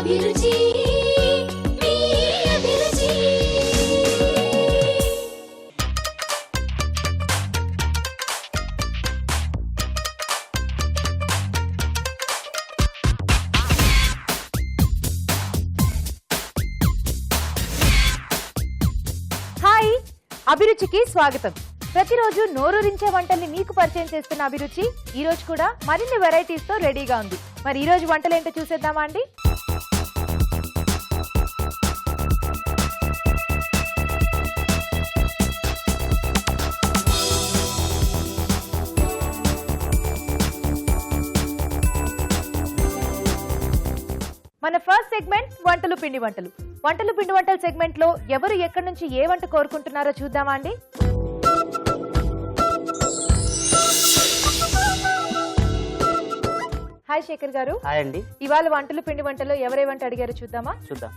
అభిరుచి మీ అభిరుచి. హాయ్, అభిరుచికి స్వాగతం. ప్రతిరోజు నోరూరించే వంటల్ని మీకు పరిచయం చేస్తున్న అభిరుచి ఈ రోజు కూడా మరిన్ని వెరైటీస్ తో రెడీగా ఉంది. మరి ఈ రోజు వంటలు ఏంటో చూసేద్దామా అండి? మన ఫస్ట్ సెగ్మెంట్ వంటలు పిండి వంటలు. వంటలు పిండి వంటల సెగ్మెంట్ లో ఎవరు ఎక్కడి నుంచి ఏ వంట కోరుకుంటున్నారో చూద్దామా అండి? హాయ్ శేఖర్ గారు. హాయ్ అండి. ఇవాళ వంటలు పిండి వంటలో ఎవరే వంట అడిగారో చూద్దామా? చూద్దాం.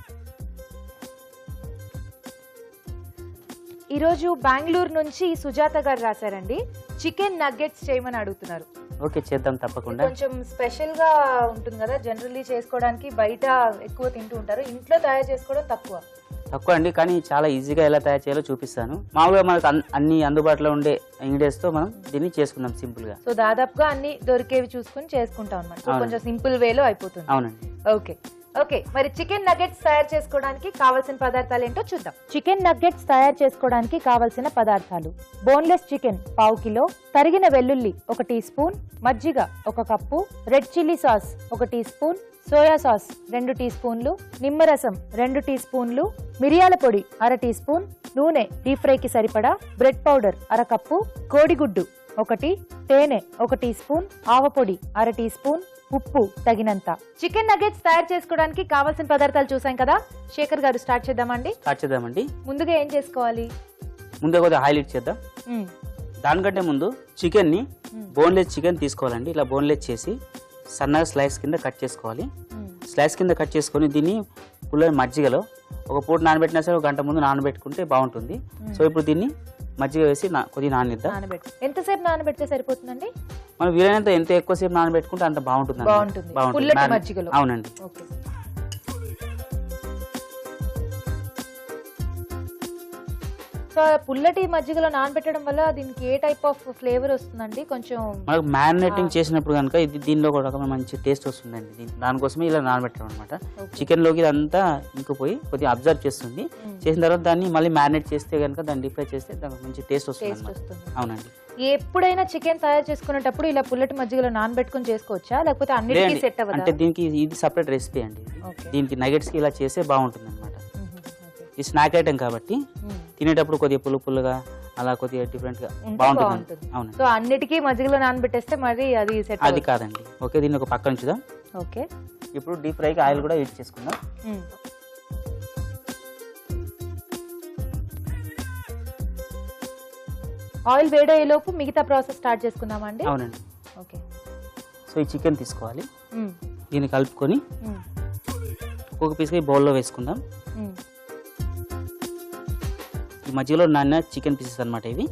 ఈరోజు బెంగళూరు నుంచి సుజాత గారు రాశారండి. చికెన్ నగ్గెట్స్ చేయమని అడుగుతున్నారు. ఓకే, చేద్దాం తప్పకుండా. కొంచెం స్పెషల్ గా ఉంటుంది కదా, జనరల్లీ చేసుకోవడానికి బయట ఎక్కువ తింటూ ఉంటారు, ఇంట్లో తయారు చేసుకోవడం తక్కువ అండి. కానీ చాలా ఈజీగా ఎలా తయారు చేయాలో చూపిస్తాను. మామూలుగా మనకు అన్ని అందుబాటులో ఉండే ఇంగ్రీడియంట్స్ తో మనం దీన్ని చేసుకుందాం సింపుల్ గా. సో దాదాపుగా అన్ని దొరికేవి చూసుకుని చేసుకుంటాం అన్నమాట. సో కొంచెం సింపుల్ వేలో అయిపోతుంది. అవునండి. ఓకే, మరి చికెన్ నగ్గెట్స్ తయారు చేసుకోవడానికి కావాల్సిన పదార్థాలు ఏంటో చూద్దాం. చికెన్ నగ్గెట్స్ తయారు చేసుకోవడానికి కావాల్సిన పదార్థాలు: బోన్లెస్ చికెన్ పావు కిలో, తరిగిన వెల్లుల్లి 1 టీ స్పూన్, మజ్జిగ 1 cup, red chilli sauce 1 teaspoon, soya sauce 2 టీ స్పూన్లు, నిమ్మరసం 2 టీ స్పూన్లు, మిరియాల పొడి 1/2 టీ స్పూన్, నూనె డీప్ ఫ్రైకి సరిపడా, బ్రెడ్ పౌడర్ 1/2 కప్పు, కోడిగుడ్డు 1, తేనె 1 టీ స్పూన్, ఆవపొడి 1/2 టీ స్పూన్, ఉప్పు తగినంత. చికెన్ నగ్గెట్స్ తయారు చేసుకోవడానికి కావాల్సిన పదార్థాలు చూసాం కదా. శేఖర్ గారు స్టార్ట్ చేద్దామండి. ముందుగా ఏం చేసుకోవాలి? ముందే కొద్దిగా హైలైట్ చేద్దాం. దానికంటే ముందు చికెన్ ని బోన్లెస్ చికెన్ తీసుకోవాలండి. ఇలా బోన్లెస్ చేసి సన్నగా స్లైస్ కింద కట్ చేసుకోవాలి. స్లైస్ కింద కట్ చేసుకొని దీన్ని పుల్ల మజ్జిగలో ఒక పూట నానబెట్టినా సరే 1 గంట ముందు నానబెట్టుకుంటే బాగుంటుంది. సో ఇప్పుడు దీన్ని మజ్జిగ వేసి కొద్దిగా నాననిద్దాం. ఎంతసేపు నానబెడితే సరిపోతుందండి? మనం వీలైనంత ఎంత ఎక్కువసేపు నానబెట్టుకుంటే అంత బాగుంటుంది. అవునండి. సో పుల్లటి మజ్జిగలో నానబెట్టడం వల్ల దీనికి ఏ టైప్ ఆఫ్ ఫ్లేవర్ వస్తుందండి? కొంచెం మనకు మ్యారినేటింగ్ చేసినప్పుడు కనుక దీనిలో ఒక రకమైన మంచి టేస్ట్ వస్తుందండి. దానికోసమే ఇలా నానబెట్టడం అనమాట. చికెన్ లోకి ఇదంతా ఇంకిపోయి కొద్దిగా అబ్జర్వ్ చేస్తుంది. చేసిన తర్వాత దాన్ని మళ్ళీ మ్యారినేట్ చేస్తే కనుక దాన్ని డీప్ ఫ్రై చేస్తే దానికి మంచి టేస్ట్ వస్తుంది. అవునండి. ఎప్పుడైనా చికెన్ తయారు చేసుకునేటప్పుడు ఇలా పుల్లటి మజ్జిగలో నానబెట్టుకుని చేసుకోవచ్చా, లేకపోతే అన్నిటికీ సెట్ అవ్వదా? అంటే దీనికి ఇది సపరేట్ రెసిపీ అండి. దీనికి నగెట్స్ కి ఇలా చేస్తే బాగుంటుంది అనమాట. ఈ స్నాక్ ఐటమ్ కాబట్టి తినేటప్పుడు కొద్దిగా పుల్లగా అలా కొద్దిగా డిఫరెంట్ గా బాగుంటుంది. అవును. సో అన్నిటికీ మజ్జిగలో నానబెట్టేస్తే మరి అది సెట్ అది కాదండి. ఓకే, దీన్ని ఒక పక్కన ఉంచుదాం. ఓకే, ఇప్పుడు డీప్ ఫ్రైకి ఆయిల్ కూడా యూజ్ చేసుకుందాం. ఆయిల్ వేడయ్యేలోపు మిగతా ప్రాసెస్ స్టార్ట్ చేసుకుందామండి. అవునండి. ఓకే, సో ఈ చికెన్ తీసుకోవాలి. దీన్ని కలుపుకొని ఒక్కొక్క పీస్గా బౌల్లో వేసుకుందాం. ఈ మధ్యలో నాన్న చికెన్ పీసెస్ అనమాట ఇవి.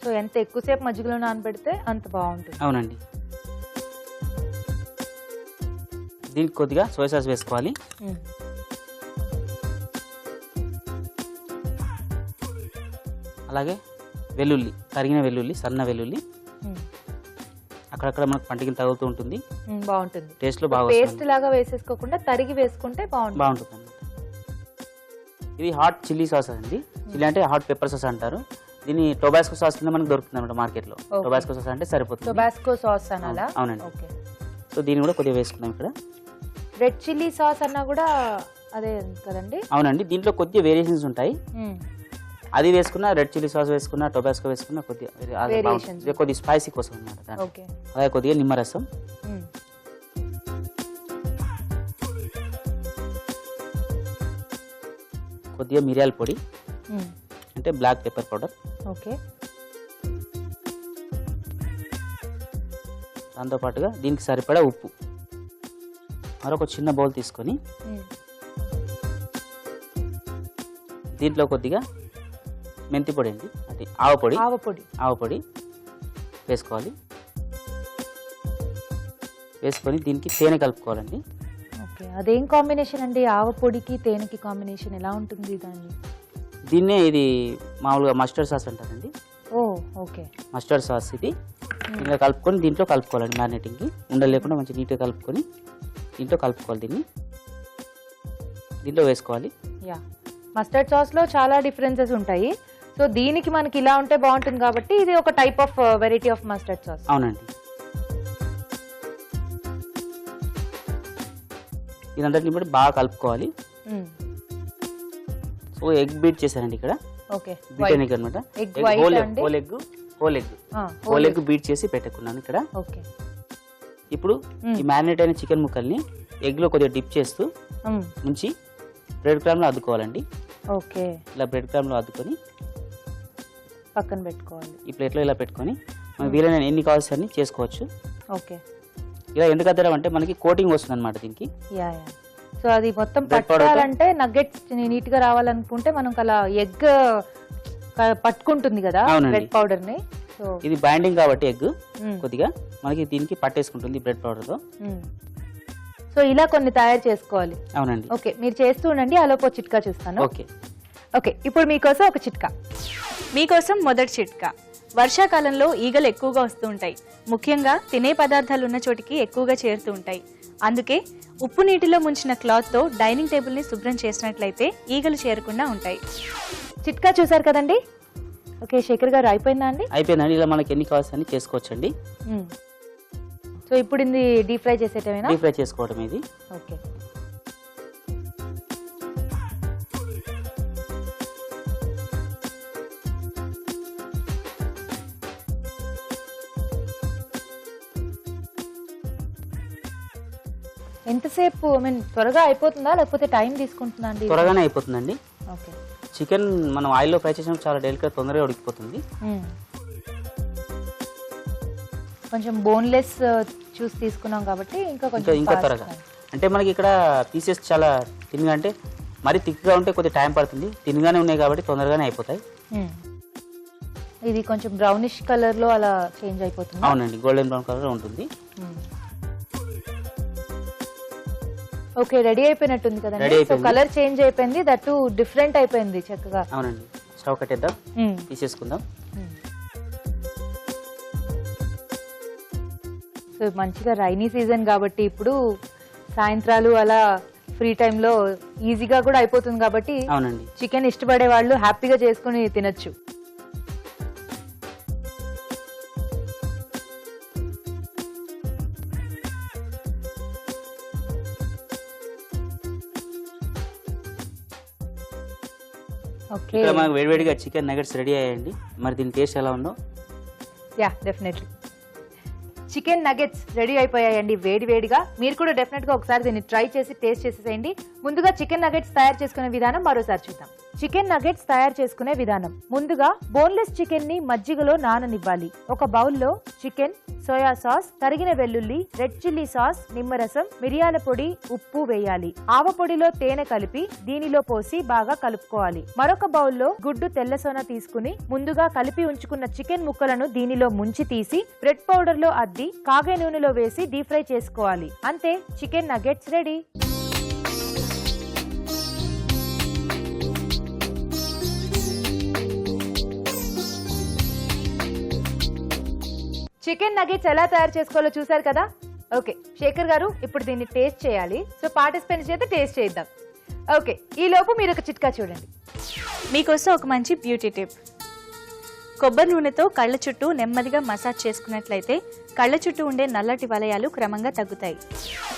సో ఎంత ఎక్కువసేపు మజ్జిగలో నానబెడితే అంత బాగుంటుంది. అవునండి. దీనికి కొద్దిగా సోయా సాస్ వేసుకోవాలి. అలాగే వెల్లుల్లి, తరిగిన వెల్లుల్లి, సన్న వెల్లుల్లి అక్కడక్కడ మనకు పంటికి తగులుతూ ఉంటుంది. బాగుంటుంది. టేస్ట్ లో బాగా పేస్ట్ లాగా వేసేసుకోకుండా తరిగి వేసుకుంటే బాగుంటుంది అన్నమాట. ఇది హాట్ చిల్లీ సాస్ అండి. చిల్లీ అంటే హాట్ పెప్పర్ సాస్ అంటారు. దీని టొబాస్కో సాస్ కింద మనకు దొరుకుతుంది అనమాట మార్కెట్ లో. టొబాస్కో సాస్ అంటే సరిపోతుంది. టొబాస్కో సాస్ అనాలా? అవునండి. సో దీన్ని కూడా కొద్దిగా వేసుకుందాం. ఇక్కడ రెడ్ చిల్లీ సాస్ అన్నా కూడా అదే కదండి? అవునండి. దీంట్లో కొద్దిగా వేరియేషన్స్ ఉంటాయి. అది వేసుకున్నా, రెడ్ చిల్లీ సాస్ వేసుకున్నా, టొబాస్కో వేసుకున్నా కొద్దిగా స్పైసీ కోసం అనమాట. అలాగే కొద్దిగా నిమ్మరసం, కొద్దిగా మిరియాల పొడి అంటే బ్లాక్ పెప్పర్ పౌడర్. ఓకే, దాంతోపాటుగా దీనికి సరిపడా ఉప్పు. మరొక చిన్న బౌల్ తీసుకొని దీంట్లో కొద్దిగా మెంతి పొడి అండి, అది ఆవపొడి వేసుకోవాలి. వేసుకొని దీనికి తేనె కలుపుకోవాలండి. ఓకే, అదేం కాంబినేషన్ అండి? ఆవ పొడికి తేనెకి కాంబినేషన్ ఎలా ఉంటుంది దాన్ని? దీన్నే ఇది మామూలుగా మస్టర్డ్ సాస్ అంటారండి. ఓ ఓకే, మస్టర్డ్ సాస్ ఇది ఇలా కలుపుకొని దీంట్లో కలుపుకోవాలండి. మ్యారినేటింగ్కి ఉండలు లేకుండా మంచి నీట్గా కలుపుకొని దీంట్లో కలుపుకోవాలి. దీంట్లో వేసుకోవాలి. యా, మస్టర్డ్ సాస్లో చాలా డిఫరెన్సెస్ ఉంటాయి. సో దీనికి మనకి ఇలా ఉంటే బాగుంటుంది కాబట్టి ఇది ఒక type of variety of mustard sauce. అవునండి. ఇదంతా ఇప్పుడు బాగా కలుపుకోవాలి. సో ఎగ్ బీట్ చేశానండి ఇక్కడ. ఓకే, బీట్ ఎగ్ అనమాట. హోల్ ఎగ్ బీట్ చేసి పెట్టుకున్నాను ఇక్కడ. ఓకే, ఇప్పుడు ఈ మ్యారినేట్ అయిన చికెన్ ముక్కల్ని ఎగ్ లో కొద్దిగా డిప్ చేస్తూ ఉంచి బ్రెడ్ క్రామ్ లో అద్దుకోవాలండి. ఓకే, ఇలా బ్రెడ్ క్రామ్ లో అద్దుకొని పక్కన పెట్టుకోవాలి. ఈ ప్లేట్ లో ఇలా పెట్టుకొని మనం వీలైన ఎన్ని కావాల్సి అన్ని చేసుకోవచ్చు. ఓకే, ఇలా ఎందుకు అద్దడం అంటే మనకి కోటింగ్ వస్తుంది అనమాట దీనికి. Yeah yeah. సో అది మొత్తం పట్టుకోవాలంటే నగ్గెట్స్ నీట్ గా రావాలనుకుంటే మనం అలా ఎగ్ పట్టుకుంటుంది కదా బ్రెడ్ పౌడర్ ని. సో ఇది బైండింగ్ కాబట్టి ఎగ్ కొద్దిగా మనకి దీనికి పట్టేసుకుంటుంది బ్రెడ్ పౌడర్ తో. సో ఇలా కొన్ని తయారు చేసుకోవాలి. అవునండి. ఓకే, మీరు చేస్తూ ఉండండి, అలోపు చిట్కా చూస్తాను. ఓకే ఓకే, ఇప్పుడు మీకోసం ఒక చిట్కా. మీకోసం మొదటి చిట్కా. వర్షాకాలంలో ఈగలు ఎక్కువగా వస్తూ ఉంటాయి. ముఖ్యంగా తినే పదార్థాలు ఉన్న చోటికి ఎక్కువగా చేరుతూ ఉంటాయి. అందుకే ఉప్పు నీటిలో ముంచిన క్లాత్తో డైనింగ్ టేబుల్ని శుభ్రం చేసినట్లయితే ఈగలు చేరకుండా ఉంటాయి. చిట్కా చూసారు కదండి. ఓకే, శేఖర్ గారు అయిపోయిందా అండి? అయిపోయిందండి. ఇలా మనకి ఎన్ని కావాల్సి అన్ని చేసుకోవచ్చండి. సో ఇప్పుడు ఇది డీప్ ఫ్రై చేసేటమేనా? డీప్ ఫ్రై చేసుకోవడం ఇది. ఓకే, ఎంతసేపు త్వరగా అయిపోతుందా లేకపోతే టైం తీసుకుంటుందా అండి? త్వరగానే అయిపోతుందండి. ఓకే, చికెన్ మనం ఆయిల్లో ఫ్రై చేసినప్పుడు చాలా డెలికేట్ తొందరగా ఉడికిపోతుంది. కొంచెం బోన్లెస్ చూసి తీసుకున్నాం కాబట్టి ఇంకా త్వరగా. అంటే మనకి ఇక్కడ పీసెస్ చాలా తిన్గా, అంటే మరి థిక్గా ఉంటే కొద్దిగా టైం పడుతుంది. తిన్గానే ఉన్నాయి కాబట్టి తొందరగానే అయిపోతాయి. ఇది కొంచెం బ్రౌనిష్ కలర్ లో అలా చేంజ్ అయిపోతుంది. అవునండి, గోల్డెన్ బ్రౌన్ కలర్ ఉంటుంది. ఓకే, రెడీ అయిపోయినట్టుంది కదండి. సో కలర్ చేంజ్ అయిపోయింది, దట్టు డిఫరెంట్ అయిపోయింది చక్కగా. అవునండి, స్టవ్ కట్టేద్దాం, తీసేసుకుందాం. సో మంచిగా రైనీ సీజన్ కాబట్టి ఇప్పుడు సాయంత్రాలు అలా ఫ్రీ టైంలో ఈజీగా కూడా అయిపోతుంది కాబట్టి అవునండి, చికెన్ ఇష్టపడే వాళ్ళు హ్యాపీగా చేసుకుని తినొచ్చు. ఓకే, ఇక్కడ మనకు వేడివేడిగా చికెన్ నగెట్స్ రెడీ అయ్యాయండి. మరి దీని టేస్ట్ ఎలా ఉందో? Yeah, definitely chicken nuggets ready అయిపోయాయండి వేడివేడిగా. మీరు కూడా డెఫినెట్ గా ఒకసారి దీన్ని ట్రై చేసి టేస్ట్ చేసేసేయండి. ముందుగా చికెన్ నగెట్స్ తయారు చేసుకునే విధానం మరోసారి చూద్దాం. చికెన్ నగెట్స్ తయారు చేసుకునే విధానం. ముందుగా బోన్లెస్ చికెన్ ని మజ్జిగలో నాననివ్వాలి. ఒక బౌల్లో చికెన్, సోయా సాస్, తరిగిన వెల్లుల్లి, రెడ్ చిల్లీ సాస్, నిమ్మరసం, మిరియాల పొడి, ఉప్పు వేయాలి. ఆవ పొడిలో తేనె కలిపి దీనిలో పోసి బాగా కలుపుకోవాలి. మరొక బౌల్లో గుడ్డు తెల్లసోన తీసుకుని ముందుగా కలిపి ఉంచుకున్న చికెన్ ముక్కలను దీనిలో ముంచి తీసి బ్రెడ్ పౌడర్ లో అద్ది కాగే నూనెలో వేసి డీప్ ఫ్రై చేసుకోవాలి. అంతే, chicken nuggets ready. Chicken nuggets ఎలా తయారు చేసుకోవాలో చూసారు కదా. ఓకే, శేఖర్ గారు ఇప్పుడు దీన్ని టేస్ట్ చేయాలి. సో పార్టిసిపెంట్స్ చేత టేస్ట్ చేద్దాం. ఓకే, ఈ లోపు మీరు ఒక చిట్కా చూడండి. మీకోసం ఒక మంచి బ్యూటీ టిప్. కొబ్బరి నూనెతో కళ్ళ చుట్టూ నెమ్మదిగా మసాజ్ చేసుకున్నట్లయితే కళ్ళ చుట్టూ ఉండే నల్లటి వలయాలు క్రమంగా తగ్గుతాయి.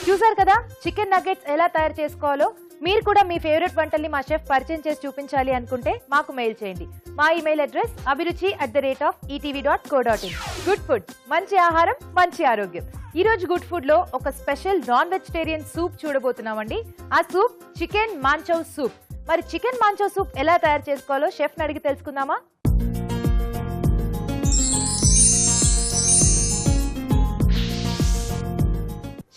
చూసారు కదా చికెన్ నగెట్స్ ఎలా తయారు చేసుకోవాలో. మీరు కూడా మీ ఫేవరెట్ వంటల్ని మా షెఫ్ పరిచయం చేసి చూపించాలి అనుకుంటే మాకు మెయిల్ చేయండి. మా email address abhiruchi@etv.co.in. Good food, మంచి ఆహారం, మంచి ఆరోగ్యం. ఈ రోజు గుడ్ ఫుడ్ లో ఒక స్పెషల్ నాన్ వెజిటేరియన్ సూప్ చూడబోతున్నామండి. ఆ సూప్ చికెన్ మాంచౌ సూప్. మరి చికెన్ మాంచౌ సూప్ ఎలా తయారు చేసుకోవాలో షెఫ్ ని అడిగి తెలుసుకుందామా?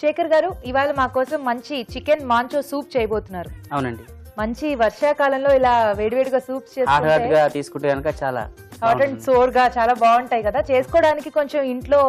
శేఖర్ గారు, ఇవాళ మా కోసం మంచి చికెన్ మాంచో సూప్ చేయబోతున్నారు. అవునండి, మంచి వర్షాకాలంలో ఇలా వేడివేడిగా సూప్స్ హాట్గా తీసుకుంటే కనుక చాలా హాట్ అండ్ సోర్ గా చాలా బాగుంటాయి కదా, చేసుకోవడానికి కొంచెం ఇంట్లో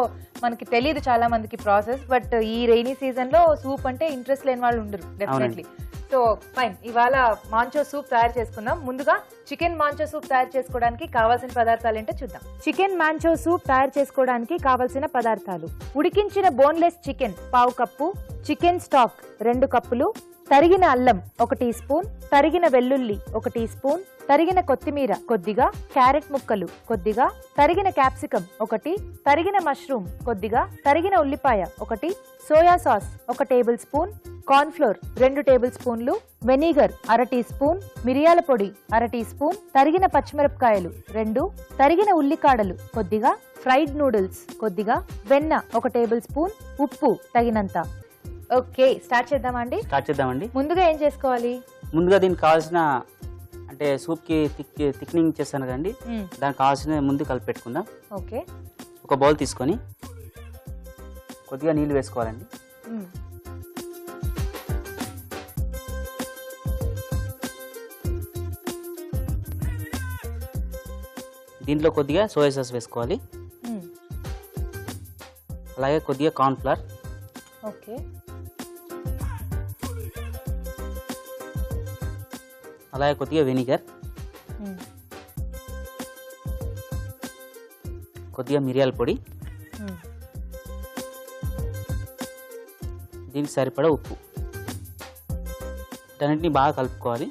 మనకి తెలియదు చాలా మందికి ప్రాసెస్, బట్ ఈ రైనీ సీజన్ లో సూప్ అంటే ఇంట్రెస్ట్ లేని వాళ్ళు ఉండరు డెఫినెట్లీ. సో ఫైన్, ఇవాళ మాంచో సూప్ తయారు చేసుకుందాం. ముందుగా చికెన్ మాంచో సూప్ తయారు చేసుకోవడానికి కావాల్సిన పదార్థాలు ఏంటో చూద్దాం. చికెన్ మాంచో సూప్ తయారు చేసుకోవడానికి కావాల్సిన పదార్థాలు: ఉడికించిన boneless chicken 1/2 cup, chicken stock 2 కప్పులు, తరిగిన అల్లం 1 టీ స్పూన్, తరిగిన వెల్లుల్లి 1 టీ స్పూన్, తరిగిన కొత్తిమీర కొద్దిగా, క్యారెట్ ముక్కలు కొద్దిగా, తరిగిన క్యాప్సికం 1, తరిగిన మష్రూమ్ కొద్దిగా, తరిగిన ఉల్లిపాయ 1, soya sauce 1 table spoon, corn flour 2 table స్పూన్లు, వెనిగర్ 1/2 టీ స్పూన్, మిరియాల పొడి 1/2 టీ స్పూన్, తరిగిన పచ్చిమిరపకాయలు 2, తరిగిన ఉల్లికాడలు కొద్దిగా, ఫ్రైడ్ నూడిల్స్ కొద్దిగా, వెన్న 1 టేబుల్ స్పూన్, ఉప్పు తగినంత. ఓకే, స్టార్ట్ చేద్దామండి. ముందుగా ఏం చేసుకోవాలి? ముందుగా దీనికి కావాల్సిన అంటే సూప్ కి థిక్నింగ్ చేస్తాను కదండి, దానికి కావాల్సిన ముందు కలిపి పెట్టుకుందాం. ఓకే, ఒక బౌల్ తీసుకొని కొద్దిగా నీళ్ళు వేసుకోవాలండి. దీంట్లో కొద్దిగా సోయా సాస్ వేసుకోవాలి, అలాగే కొద్దిగా కార్న్ ఫ్లవర్, ఓకే, అలాగే కొద్దిగా వెనిగర్, కొద్దిగా మిరియాల పొడి, దీనికి సరిపడా ఉప్పు, వీటన్నిటిని బాగా కలుపుకోవాలి,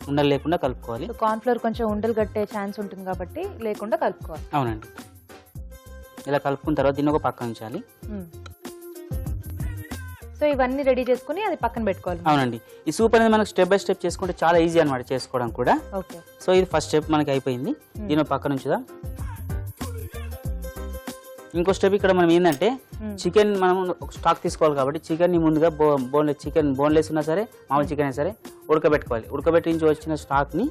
ఉండలు లేకుండా కలుపుకోవాలి. కార్న్ ఫ్లోర్ కొంచెం ఉండలు కట్టే ఛాన్స్ ఉంటుంది కాబట్టి లేకుండా కలుపుకోవాలి. అవునండి, ఇలా కలుపుకున్న తర్వాత దీన్ని ఒక పక్కన ఉంచాలి. సో ఇవన్నీ రెడీ చేసుకుని అది పక్కన పెట్టుకోవాలి. అవునండి, ఈ సూప్ అనేది మనకు స్టెప్ బై స్టెప్ చేసుకుంటే చాలా ఈజీ అనమాట చేసుకోవడం కూడా. ఓకే, సో ఇది ఫస్ట్ స్టెప్ మనకి అయిపోయింది, దీని పక్కన ఉంచుదాం. ఇంకో స్టెప్ ఇక్కడ మనం ఏంటంటే చికెన్ మనం ఒక స్టాక్ తీసుకోవాలి కాబట్టి చికెన్ ని ముందుగా బోన్లెస్ ఉన్నా సరే మామూలు చికెన్ అయినా సరే ఉడకబెట్టుకోవాలి. ఉడకబెట్టించి వచ్చిన స్టాక్ ని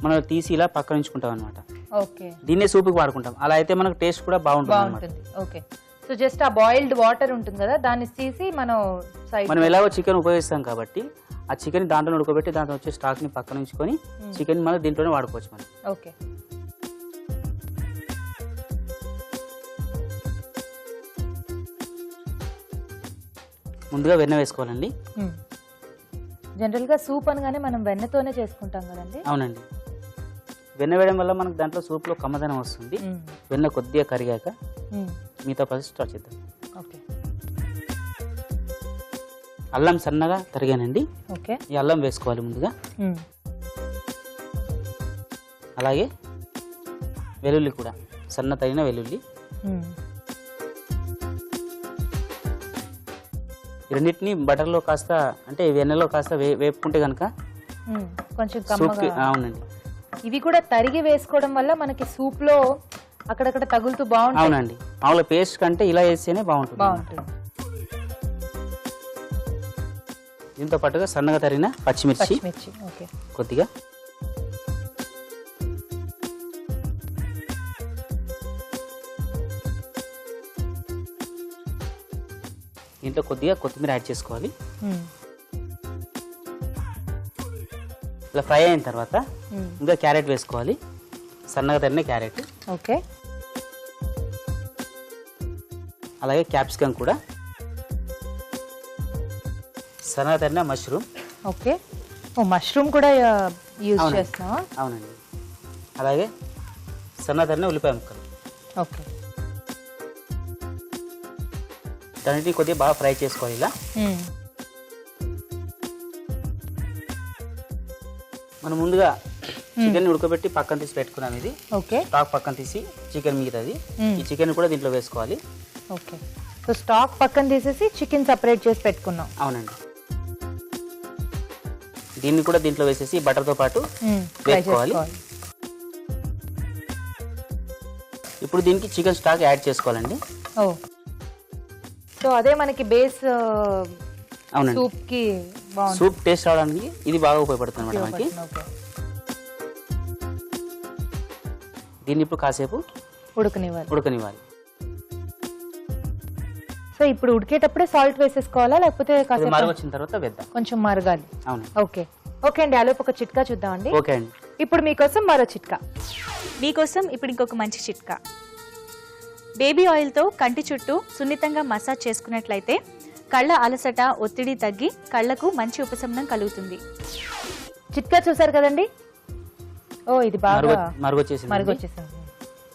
మనం తీసి ఇలా పక్కన ఉంచుకుంటాం అనమాట. ఓకే, దీన్నే సూప్కి వాడుకుంటాం. అలా అయితే మనకు టేస్ట్ కూడా బాగుంటుంది. ఓకే, సో జస్ట్ ఆ బాయిల్డ్ వాటర్ ఉంటుంది కదా దాన్ని తీసి మనం ఎలాగో చికెన్ ఉపయోగిస్తాం కాబట్టి ఆ చికెన్ దాంట్లో ఉడకబెట్టి దాంట్లో వచ్చే స్టాక్ ని పక్కన ఉంచుకొని చికెన్ మనం దీంట్లోనే వాడుకోవచ్చు మనం. ఓకే, ముందుగా వెన్న వేసుకోవాలండి. జనరల్ గా సూప్ అనగానే మనం వెన్నతోనే చేసుకుంటాం కదండి. అవునండి, వెన్న వేయడం వల్ల మనకు దాంట్లో సూప్ లో కమ్మదనం వస్తుంది. వెన్న కొద్దిగా కరిగాక మిగతా ప్రాసెస్ స్టార్ట్ చేద్దాం. ఓకే, అల్లం సన్నగా తరిగానండి. ఓకే, ఈ అల్లం వేసుకోవాలి ముందుగా, అలాగే వెల్లుల్లి కూడా సన్న తరిగిన వెల్లుల్లి, రెండింటిని బటర్లో కాస్త అంటే వెన్నెలో కాస్త వేపుకుంటే కనుక కొంచెం సూప్కి. అవునండి, ఇవి కూడా తరిగి వేసుకోవడం వల్ల మనకి సూప్ లో అక్కడక్కడ తగులుతూ బాగుంటుంది. అవునండి, మామూలు పేస్ట్ కంటే ఇలా వేస్తేనే బాగుంటుంది. దీంతో పాటుగా సన్నగా తరిగిన పచ్చిమిర్చి ఓకే, కొద్దిగా, దీంట్లో కొద్దిగా కొత్తిమీర యాడ్ చేసుకోవాలి. ఇలా ఫ్రై అయిన తర్వాత ఇంకా క్యారెట్ వేసుకోవాలి, సన్నగా తరిగిన క్యారెట్. ఓకే, అలాగే క్యాప్సికం కూడా, సన్నగా తరిగిన మష్రూమ్. ఓకే, మష్రూమ్ కూడా యూజ్ చేస్తున్నావా? అవునండి, అలాగే సన్నగా తరిగిన ఉల్లిపాయ ముక్కలు. ఓకే, దానికి కొద్దిగా బాగా ఫ్రై చేసుకోవాలి. ఇలా మనం ముందుగా చికెన్ ఉడకబెట్టి పక్కన తీసి పెట్టుకున్నాం. ఇది ఓకే, స్టాక్ పక్కన తీసి చికెన్ మిగతాది ఈ చికెన్ కూడా దీంట్లో వేసుకోవాలి. ఓకే, సో స్టాక్ పక్కన తీసేసి చికెన్ సెపరేట్ చేసి పెట్టుకున్నాం. అవునండి, దీన్ని కూడా దీంట్లో వేసేసి బటర్తో పాటు వేసుకోవాలి. ఇప్పుడు దీనికి చికెన్ స్టాక్ యాడ్ చేసుకోవాలండి. ఓ, సో అదే మనకి బేస్ అవునండి, సూప్ కి సూప్ టేస్ట్ రావడానికి ఇది బాగా ఉపయోగపడుతుంది అన్నమాట మనకి. దీన్ని ఇప్పుడు కాసేపు ఉడకనివ్వాలి. సో ఇప్పుడు ఉడికేటప్పుడే సాల్ట్ వేసేసుకోవాలా లేకపోతే మరుగు వచ్చిన తర్వాత వేద్దాం, కొంచెం మరగాలి? అవును. ఓకే, ఓకే అండి, ఆలోపు ఒక చిట్కా చూద్దామండి. ఓకే అండి, ఇప్పుడు మీకోసం మరో చిట్కా. మీకోసం ఇప్పుడు ఇంకొక మంచి చిట్కా. బేబీ ఆయిల్తో కంటి చుట్టూ సున్నితంగా మసాజ్ చేసుకున్నట్లయితే కళ్ళ అలసట ఒత్తిడి తగ్గి కళ్ళకు మంచి ఉపశమనం కలుగుతుంది. చిట్కా చూసారు కదండి. ఓ ఇది బాగా మరుగొచ్చేసింది. మరుగొచ్చేసింది.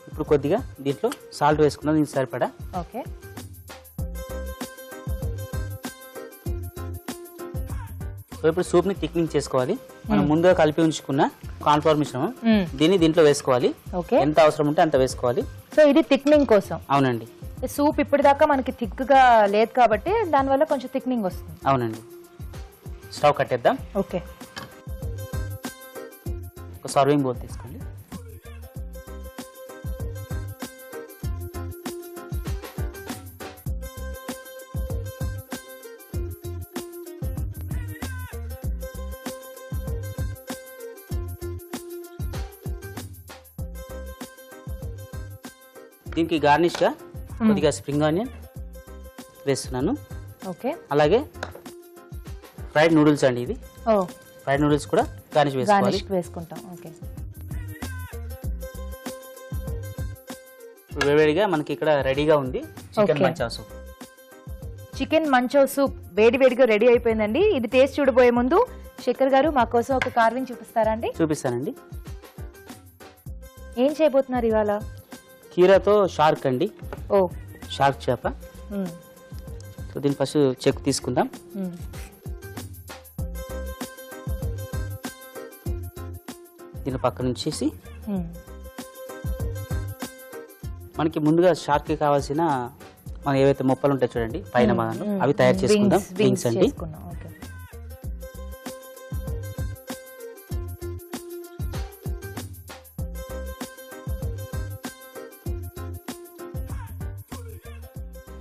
ఇప్పుడు కొద్దిగా దీంట్లో సాల్ట్ వేసుకున్నాం, దీనికి సరిపడా. ఓకే. సో ఇప్పుడు సూప్ ని థిక్నింగ్ చేసుకోవాలి. మనం ముందుగా కలిపి ఉంచుకున్న కార్న్ఫ్లవర్ మిశ్రమం దీన్ని దీంట్లో వేసుకోవాలి. ఓకే. ఎంత అవసరం ఉంటే అంత వేసుకోవాలి. సో ఇది థిక్నింగ్ కోసం. అవునండి. సూప్ ఇప్పటిదాకా మనకి థిక్ గా లేదు కాబట్టి దానివల్ల కొంచెం థిక్నింగ్ వస్తుంది. అవునండి. స్టవ్ కట్టేద్దాం. ఓకే. ఒక సర్వింగ్ బౌల్ తీసుకోండి. దీనికి గార్నిష్ గా కొద్దిగా స్ప్రింగ్ ఆనియన్ వేస్తున్నాను. ఓకే. అలాగే ఫ్రైడ్ నూడిల్స్ అండి, ఇది ఓ ఫ్రైడ్ నూడిల్స్ కూడా గార్నిష్ వేసుకోవాలి. గార్నిష్ వేసుకుంటాం. ఓకే. వేడిగా మనకి ఇక్కడ రెడీగా ఉంది చికెన్ మంచా సూప్. చికెన్ మంచో సూప్ వేడివేడిగా రెడీ అయిపోయిందండి. ఇది టేస్ట్ చూడబోయే ముందు శేఖర్ గారు మా కోసం ఒక కార్వింగ్ చూపిస్తారా అండి? చూపిస్తానండి. ఏం చేయబోతున్నారు ఇవాళ? కీరాతో షార్క్ అండి. ఓ షార్క్ చేప. సో దీని ఫస్ట్ చెక్ తీసుకుందాం. దీని పక్క నుంచి మనకి ముందుగా షార్క్ కి కావాల్సిన మన ఏవైతే మొప్పలు ఉంటాయి చూడండి పైన భాగంలో, అవి తయారు చేసుకుందాం. వింగ్స్ అండి.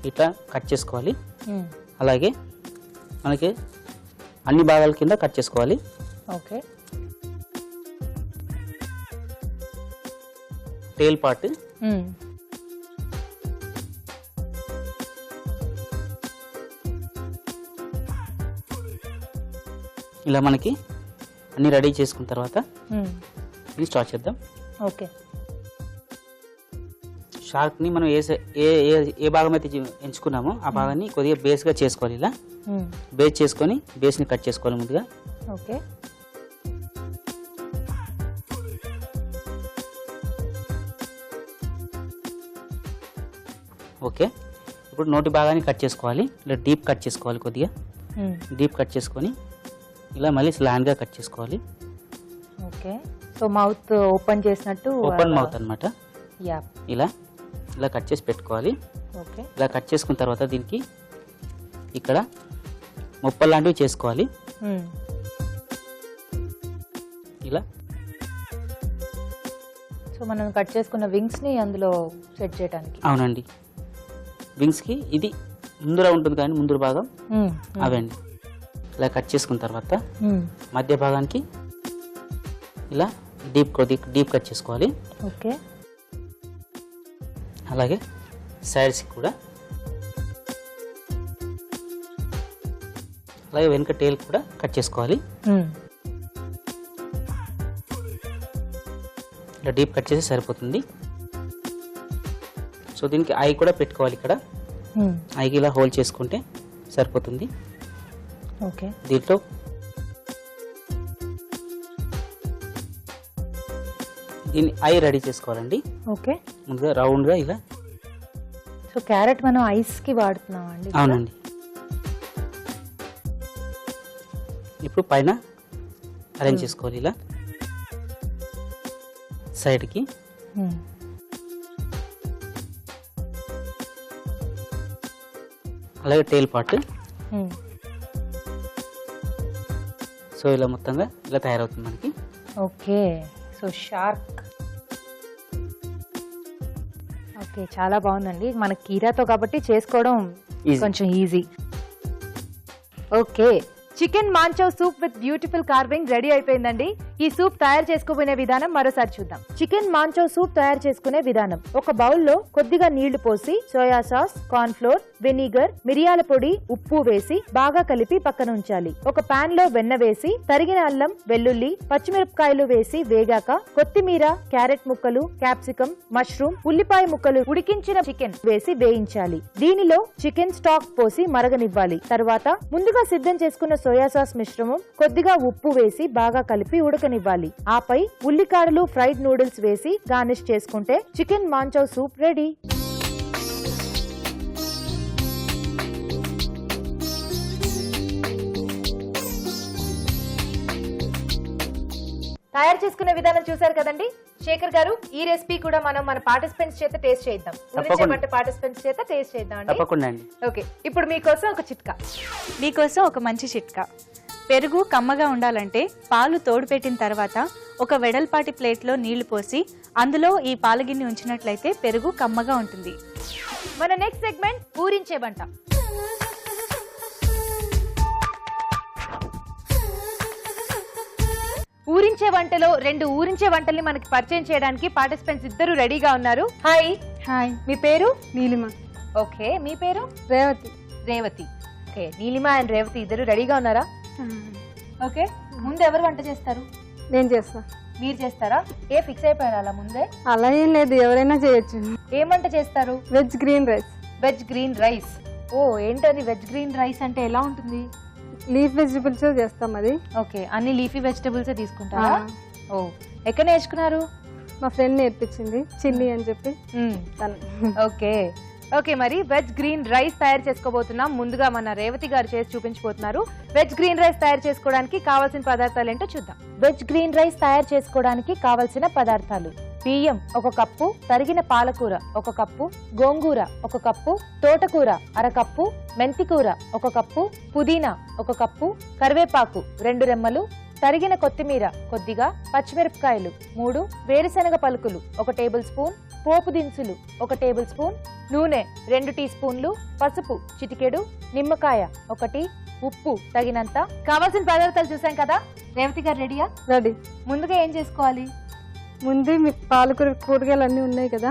ఇట్లా కట్ చేసుకోవాలి. అలాగే మనకి అన్ని భాగాల కింద కట్ చేసుకోవాలి. ఓకే. టేల్ పార్ట్ ఇలా మనకి అన్ని రెడీ చేసుకున్న తర్వాత ఇది స్టార్ట్ చేద్దాం. ఓకే. షార్క్ ని మనం ఏ భాగం అయితే ఎంచుకున్నామో ఆ భాగాన్ని కొద్దిగా బేస్ గా చేసుకోవాలి. ఇలా బేస్ చేసుకొని బేస్ ని కట్ చేసుకోవాలి ముందుగా. ఓకే. ఓకే. ఇప్పుడు నోటి భాగాన్ని కట్ చేసుకోవాలి. ఇలా డీప్ కట్ చేసుకోవాలి. కొద్దిగా డీప్ కట్ చేసుకొని ఇలా మళ్ళీ స్లాండ్ గా కట్ చేసుకోవాలి. ఓకే. సో మౌత్ ఓపెన్ చేసినట్టు, ఓపెన్ మౌత్ అన్నమాట. యా. ఇలా ఇలా కట్ చేసి పెట్టుకోవాలి. ఓకే. ఇలా కట్ చేసుకున్న తర్వాత దీనికి ఇక్కడ ముప్పలు లాంటివి చేసుకోవాలి. ఇలా సో మనం కట్ చేసుకున్న వింగ్స్ ని అందులో సెట్ చేయడానికి. అవునండి. వింగ్స్ కి ఇది ముందర ఉంటుంది కానీ ముందు భాగం అవండి. ఇలా కట్ చేసుకున్న తర్వాత మధ్య భాగానికి ఇలా డీప్ కట్ చేసుకోవాలి. ఓకే. అలాగే సైడ్స్ కూడా, అలాగే వెనుక టేల్ కూడా కట్ చేసుకోవాలి. ఇలా డీప్ కట్ చేసి సరిపోతుంది. సో దీనికి ఐ కూడా పెట్టుకోవాలి. ఇక్కడ ఐకి ఇలా హోల్డ్ చేసుకుంటే సరిపోతుంది. ఓకే. దీంట్లో దీన్ని ఐ రెడీ చేసుకోవాలండి. ఓకే. ముందుగా రౌండ్ గా ఇలా. సో క్యారెట్ మనం ఐస్ కి వాడుతున్నాం అండి. అవునండి. ఇప్పుడు పైన అరేంజ్ చేసుకోవాలి ఇలా సైడ్ కి. అలాగే టేల్ పార్ట్. సో ఇలా మొత్తంగా ఇలా తయారవుతుంది మనకి. ఓకే. So shark. ఓకే, చాలా బాగుందండి. మన కీరాతో కాబట్టి చేసుకోవడం కొంచెం easy. Okay, chicken manchow soup with beautiful carving ready అయిపోయిందండి. ఈ సూప్ తయారు చేసుకునే విధానం మరోసారి చూద్దాం. చికెన్ మాంచో సూప్ తయారు చేసుకునే విధానం. ఒక బౌల్లో కొద్దిగా నీళ్లు పోసి soya sauce, corn flour, vinegar, మిరియాల పొడి, ఉప్పు వేసి బాగా కలిపి పక్కన ఉంచాలి. ఒక పాన్ లో వెన్న వేసి తరిగిన అల్లం, వెల్లుల్లి, పచ్చిమిరపకాయలు వేసి వేగాక కొత్తిమీర, క్యారెట్ ముక్కలు, క్యాప్సికం, మష్రూమ్, ఉల్లిపాయ ముక్కలు, ఉడికించిన చికెన్ వేసి వేయించాలి. దీనిలో చికెన్ స్టాక్ పోసి మరగనివ్వాలి. తర్వాత ముందుగా సిద్ధం చేసుకున్న సోయా సాస్ మిశ్రమం, కొద్దిగా ఉప్పు వేసి బాగా కలిపి ఉడకనివ్వాలి. ఆపై ఉల్లికాడలు, ఫ్రైడ్ నూడిల్స్ వేసి గార్నిష్ చేసుకుంటే చికెన్ మాంచో సూప్ రెడీ. తయారు చేసుకునే విధానం చూసారు కదండి. శేఖర్ గారు, ఈ రెసిపీ కూడా మనం మన పార్టిసిపెంట్స్ చేత టేస్ట్ చేద్దాం. పార్టిసిపెంట్స్ చేత టేస్ట్ చేద్దాం. తప్పకుండా అండి. ఓకే, ఇప్పుడు మీకోసం ఒక చిట్కా. మీకోసం ఒక మంచి చిట్కా. పెరుగు కమ్మగా ఉండాలంటే పాలు తోడుపెట్టిన తర్వాత ఒక వెడల్పాటి ప్లేట్లో నీళ్లు పోసి అందులో ఈ పాలగిన్ని ఉంచినట్లయితే పెరుగు కమ్మగా ఉంటుంది. మన నెక్స్ట్ సెగ్మెంట్ ఊరించే వంట. ఊరించే వంటలో 2 ఊరించే వంటల్ని మనకి పరిచయం చేయడానికి పార్టిసిపెంట్స్ ఇద్దరు రెడీగా ఉన్నారు. హాయ్. హాయ్, మీ పేరు? నీలిమ. ఓకే, మీ పేరు? రేవతి. రేవతి. ఓకే, నీలిమ అండ్ రేవతి ఇద్దరు రెడీగా ఉన్నారా? ఓకే, ముందు ఎవరు వంట చేస్తారు? నేను చేస్తా. మీరు చేస్తారా? ఫిక్స్ అయిపోయారు అలా ముందే? అలా ఏం లేదు, ఎవరైనా చేయొచ్చు. ఏం వంట చేస్తారు? Veg green rice. Veg green rice. ఓ, ఏంటది వెజ్ గ్రీన్ రైస్ అంటే? ఎలా ఉంటుంది? లీఫ్ వెజిటబుల్స్ చేస్తాం అది. ఓకే, అన్ని లీఫీ వెజిటబుల్స్ తీసుకుంటారా? ఓ, ఎక్కడ నేర్చుకున్నారు? మా ఫ్రెండ్ నేర్పించింది, చిన్ని అని చెప్పి తను. ఓకే ఓకే, మరి వెజ్ గ్రీన్ రైస్ తయారు చేసుకోబోతున్నాం. ముందుగా మన రేవతి గారు చేసి చూపించబోతున్నారు. వెజ్ గ్రీన్ రైస్ తయారు చేసుకోవడానికి కావాల్సిన పదార్థాలు ఏంటో చూద్దాం. వెజ్ గ్రీన్ రైస్ తయారు చేసుకోవడానికి కావలసిన పదార్థాలు: బియ్యం 1 కప్పు, తరిగిన పాలకూర 1 కప్పు, గోంగూర 1 కప్పు, తోటకూర 1/2 కప్పు, మెంతికూర 1 కప్పు, పుదీనా 1 కప్పు, కరివేపాకు 2 రెమ్మలు, తరిగిన కొత్తిమీర కొద్దిగా, పచ్చిమిరపకాయలు 3, వేరుశనగ పలుకులు 1 టేబుల్ స్పూన్, పోపు దినుసులు 1 టేబుల్ స్పూన్, నూనె 2 టీ స్పూన్లు, పసుపు చిటికెడు, నిమ్మకాయ 1, ఉప్పు తగినంత. కావాల్సిన పదార్థాలు చూసాం కదా. రేవతి గారు రెడీయా? రెడీ. ముందుగా ఏం చేసుకోవాలి? ముందు మీకు పాలకూర కూరగాయలు అన్ని ఉన్నాయి కదా,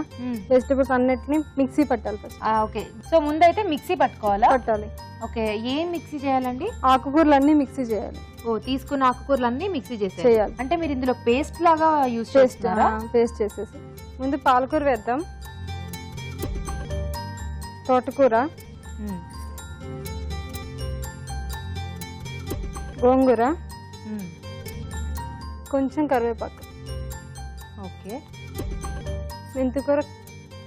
వెజిటబుల్స్ అన్నిటిని మిక్సీ పట్టాలి ఫస్ట్. ఓకే, సో ముందైతే మిక్సీ పట్టుకోవాలా? పట్టాలి. ఓకే, ఏం మిక్సీ చేయాలండి? ఆకుకూరలు అన్ని మిక్సీ చేయాలి. ఓ, తీసుకున్న ఆకుకూరలన్నీ మిక్సీ చేయాలి. అంటే మీరు ఇందులో పేస్ట్ లాగా యూజ్ చేస్తారా? పేస్ట్ చేసేసి ముందు పాలకూర వేద్దాం, తోటకూర, గోంగూర, కొంచెం కరివేపాకు, ఓకే, మెంతికూర,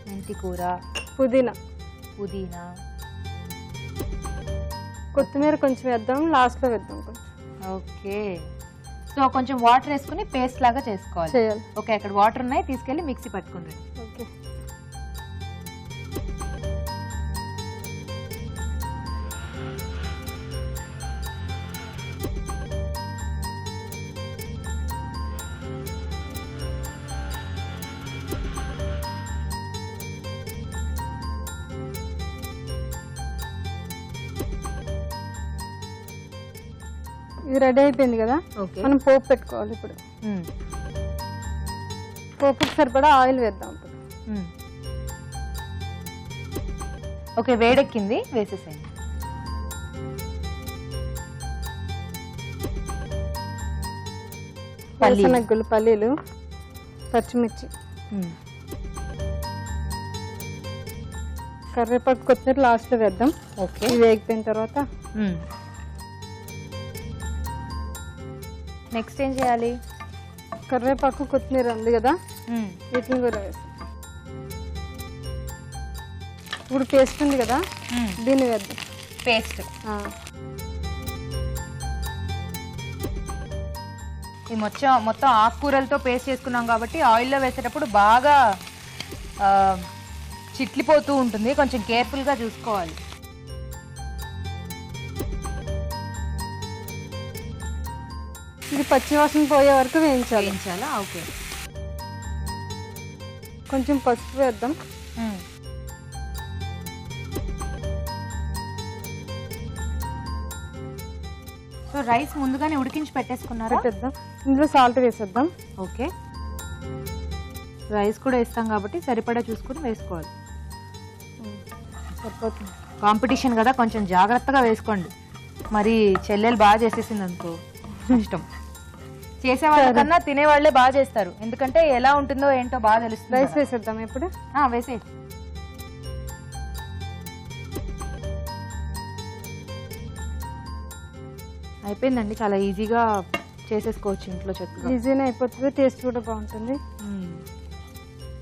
మెంతికూర, పుదీనా, పుదీనా, కొత్తిమీర కొంచెం వేద్దాం, లాస్ట్ లో వేద్దాం కొంచెం. ఓకే, సో కొంచెం వాటర్ వేసుకుని పేస్ట్ లాగా చేసుకోవాలి. చేయాలి. ఓకే, అక్కడ వాటర్ ఉన్నాయి, తీసుకెళ్లి మిక్సీ పట్టుకుంటారు. ఓకే, ఇది రెడీ అయిపోయింది కదా. మనం పోపు పెట్టుకోవాలి. ఇప్పుడు పోపుకి సరిపడా ఆయిల్ వేద్దాం. ఇప్పుడు ఓకే, వేడెక్కింది, వేసేసేయండి. పల్లీలు, పల్లీలు, పచ్చిమిర్చి, కరివేపాకు, కొత్తిమీర లాస్ట్ లో వేద్దాం. ఓకే, ఇవి వేగిపోయిన తర్వాత నెక్స్ట్ ఏం చేయాలి? కరివేపాకు, కొత్తిమీర ఉంది కదా, వీటిని కూడా వేస్తాం. ఇప్పుడు పేస్ట్ ఉంది కదా, దీన్ని వేద్దాం. పేస్ట్ ఇది మొత్తం ఆకుకూరలతో పేస్ట్ చేసుకున్నాం కాబట్టి ఆయిల్లో వేసేటప్పుడు బాగా చిట్లిపోతూ ఉంటుంది, కొంచెం కేర్ఫుల్గా చూసుకోవాలి. ఇది పచ్చివాసన పోయే వరకు వేయించాలి. ఓకే, కొంచెం పసుపు వేద్దాం. సో రైస్ ముందుగానే ఉడికించి పెట్టేసుకున్నారా? పెట్టేద్దాం. ఇందులో సాల్ట్ వేసేద్దాం. ఓకే, రైస్ కూడా వేస్తాం కాబట్టి సరిపడా చూసుకుని వేసుకోవాలి. సరిపోతుంది. కాంపిటీషన్ కదా, కొంచెం జాగ్రత్తగా వేసుకోండి. మరి చెల్లెలు బాగా చేసేసింది అనుకో ఇష్టం. చేసేవాళ్ళకన్నా తినేవాళ్లే బాగా చేస్తారు, ఎందుకంటే ఎలా ఉంటుందో ఏంటో బాగా తెలుస్తుంది. రైస్ వేసేద్దాం ఇప్పుడు. వేసే. అయిపోయిందండి, చాలా ఈజీగా చేసేసుకోవచ్చు ఇంట్లో చక్కగా. ఈజీనే అయిపోతుంది, టేస్ట్ కూడా బాగుంటుంది.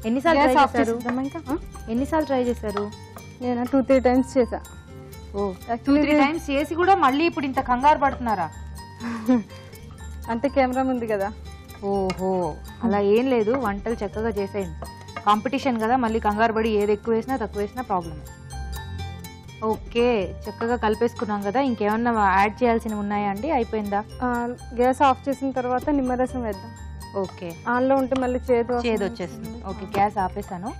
ఎన్నిసార్లు గ్యాస్ ట్రై ఆఫ్ చేశారు? చేసేద్దామా ఇంకా? ఎన్నిసార్లు ట్రై చేశారు? నేను 2-3 టైమ్స్ చేసా. ఓ, 2-3 టైమ్స్ చేసి కూడా మళ్ళీ ఇప్పుడు ఇంత కంగారు పడుతున్నారా? అంటే కెమెరా ఉంది కదా. ఓహో, అలా ఏం లేదు, వంటలు చక్కగా చేసేయండి. కాంపిటీషన్ కదా, మళ్ళీ కంగారు పడి ఏది ఎక్కువ వేసినా తక్కువ వేసినా ప్రాబ్లం. ఓకే, చక్కగా కలిపేసుకున్నాం కదా, ఇంకేమన్నా యాడ్ చేయాల్సినవి ఉన్నాయా అండి? అయిపోయిందా? గ్యాస్ ఆఫ్ చేసిన తర్వాత నిమ్మరసం వేద్దాం. ఓకే, ఆన్లో ఉంటే మళ్ళీ చేదు వచ్చేస్తుంది. ఓకే, గ్యాస్ ఆపేసాను.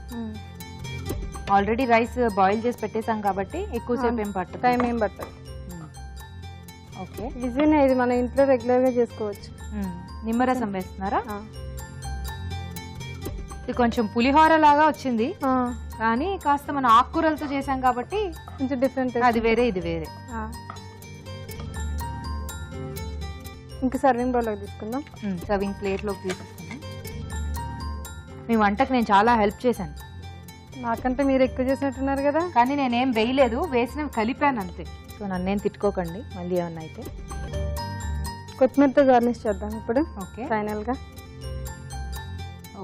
ఆల్రెడీ రైస్ బాయిల్ చేసి పెట్టేసాం కాబట్టి ఎక్కువసేపు ఏం పట్టదు, టైం ఏం పట్టదు. ఓకే, ఈజీనే, ఇది మన ఇంట్లో రెగ్యులర్ గా చేసుకోవచ్చు. నిమ్మరసం వేస్తున్నారా? ఇది కొంచెం పులిహోర లాగా వచ్చింది, కానీ కాస్త మనం ఆకుకూరలతో చేసాం కాబట్టి కొంచెం డిఫరెంట్. అది వేరే, ఇది వేరే. ఇంకా సర్వింగ్ బౌల్లోకి తీసుకుందాం. సర్వింగ్ ప్లేట్లోకి తీసుకుందాం. మీ వంటకు నేను చాలా హెల్ప్ చేశాను. నాకంటే మీరు ఎక్కువ చేసినట్టున్నారు కదా. కానీ నేనేం వేయలేదు, వేసినవి కలిపాను అంతే. సో నన్నేం తిట్టుకోకండి మళ్ళీ ఏమన్నా అయితే. కొత్తిమీరతో గార్నిష్ చేద్దాం ఇప్పుడు. ఓకే, ఫైనల్ గా.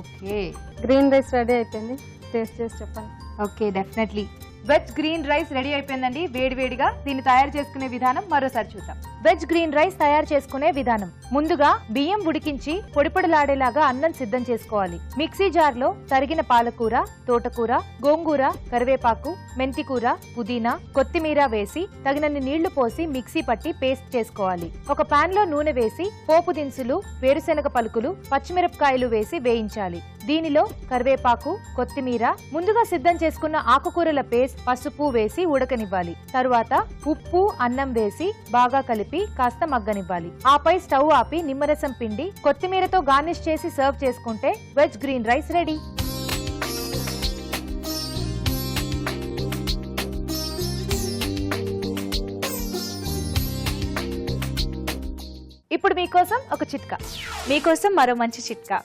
ఓకే, గ్రీన్ రైస్ రెడీ అయిపోయింది. టేస్ట్ చేసి చెప్పండి. Okay, definitely. Veg green rice ready అయిపోయిందండి, వేడివేడిగా. దీన్ని తయారు చేసుకునే విధానం మరోసారి చూద్దాం. వెజ్ గ్రీన్ రైస్ తయారు చేసుకునే విధానం: ముందుగా బియ్యం ఉడికించి పొడిపొడిలాడేలాగా అన్నం సిద్ధం చేసుకోవాలి. మిక్సీ జార్ లో తరిగిన పాలకూర, తోటకూర, గోంగూర, కరివేపాకు, మెంతికూర, పుదీనా, కొత్తిమీర వేసి తగినన్ని నీళ్లు పోసి మిక్సీ పట్టి పేస్ట్ చేసుకోవాలి. ఒక పాన్ లో నూనె వేసి పోపు దినుసులు, వేరుశెనగ పలుకులు, పచ్చిమిరపకాయలు వేసి వేయించాలి. దీనిలో కరివేపాకు, కొత్తిమీర, ముందుగా సిద్ధం చేసుకున్న ఆకుకూరల పేస్ట్, పసుపు వేసి ఉడకనివ్వాలి. తరువాత ఉప్పు, అన్నం వేసి బాగా కలిపి కాస్త మగ్గనివ్వాలి. ఆపై స్టవ్ ఆపి నిమ్మరసం పిండి కొత్తిమీరతో గార్నిష్ చేసి సర్వ్ చేసుకుంటే వెజ్ గ్రీన్ రైస్ రెడీ. ఇప్పుడు మీకోసం ఒక చిట్కా. మీకోసం మరో మంచి చిట్కా.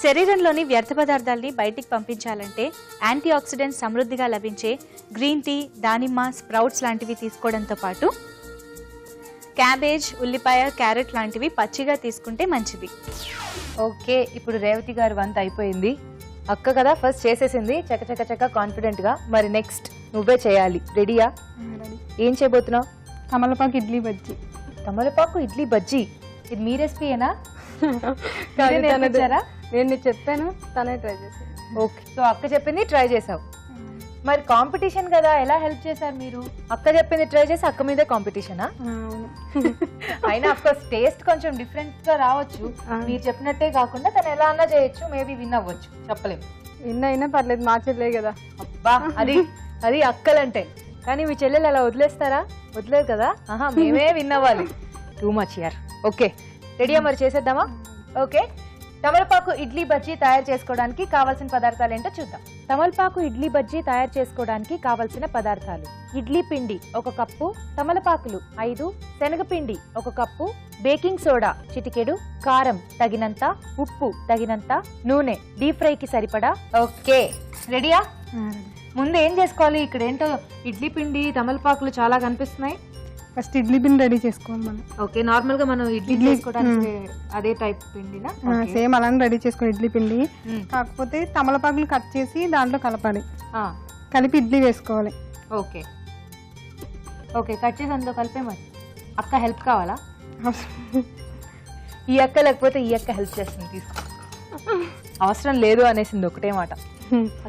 శరీరంలోని వ్యర్థ పదార్థాలని బయటికి పంపించాలంటే యాంటీ ఆక్సిడెంట్స్ సమృద్ధిగా లభించే గ్రీన్ టీ, దానిమ్మ, స్ప్రౌట్స్ లాంటివి తీసుకోవడంతో పాటు క్యాబేజ్, ఉల్లిపాయ, క్యారెట్ లాంటివి పచ్చిగా తీసుకుంటే మంచిది. ఓకే, ఇప్పుడు రేవతి గారి వంట అయిపోయింది. అక్క కదా ఫస్ట్ చేసేసింది చక్క కాన్ఫిడెంట్ గా. మరి నెక్స్ట్ నువ్వే చేయాలి. రెడీయా? ఏం చేయబోతున్నావు? తమలపాకు ఇడ్లీ బజ్జీ. తమలపాకు ఇడ్లీ బజ్జీ, ఇది మీ రెసిపీయేనా? నేను చెప్పాను, తనే ట్రై చేశాను. ఓకే, సో అక్క చెప్పింది ట్రై చేసావు. మరి కాంపిటీషన్ కదా, ఎలా హెల్ప్ చేశారు మీరు? అక్క చెప్పింది ట్రై చేసి అక్క మీదే కాంపిటీషనా? అయినా అఫ్ కోర్స్ టేస్ట్ కొంచెం డిఫరెంట్ గా రావచ్చు. మీరు చెప్పినట్టే కాకుండా తను ఎలా అన్నా చేయొచ్చు, మేబీ విన్ అవ్వచ్చు, చెప్పలేము. విన్ అయినా పర్లేదు, మా చెల్లె కదా. అబ్బా, అది అక్కలంటే. కానీ మీ చెల్లెలు అలా వదిలేస్తారా? వదిలేదు కదా. మేమే విన్ అవ్వాలి. టూ మచ్ యార్. ఓకే, రెడీయా? మరి చేసేద్దామా? ఓకే, తమలపాకు ఇడ్లీ బజ్జీ తయారు చేసుకోవడానికి కావాల్సిన పదార్థాలు ఏంటో చూద్దాం. తమలపాకు ఇడ్లీ బజ్జీ తయారు చేసుకోవడానికి కావలసిన పదార్థాలు: ఇడ్లీ పిండి 1 కప్పు, తమలపాకులు 5, శనగపిండి 1 కప్పు, బేకింగ్ సోడా చిటికెడు, కారం తగినంత, ఉప్పు తగినంత, నూనె డీప్ ఫ్రైకి సరిపడా. ఓకే, రెడీయా? ముందు ఏం చేసుకోవాలి? ఇక్కడ ఏంటో ఇడ్లీ పిండి, తమలపాకులు చాలా కనిపిస్తున్నాయి. ఫస్ట్ ఇడ్లీ పిండి రెడీ చేసుకోవాలి మనం. ఓకే, నార్మల్ గా మనం ఇడ్లీ చేసుకోవడానికి అదే టైప్ పిండినా? సేమ్ అలానే రెడీ చేసుకోవాలి ఇడ్లీ పిండి. కాకపోతే తమలపాకులు కట్ చేసి దాంట్లో కలపాలి. కలిపి ఇడ్లీ వేసుకోవాలి. ఓకే ఓకే, కట్ చేసి అందులో కలిపే. మరి అక్క హెల్ప్ కావాలా? ఈ అక్క లేకపోతే ఈ అక్క హెల్ప్ చేస్తుంది, తీసుకో. అవసరం లేదు అనేసింది ఒకటే మాట,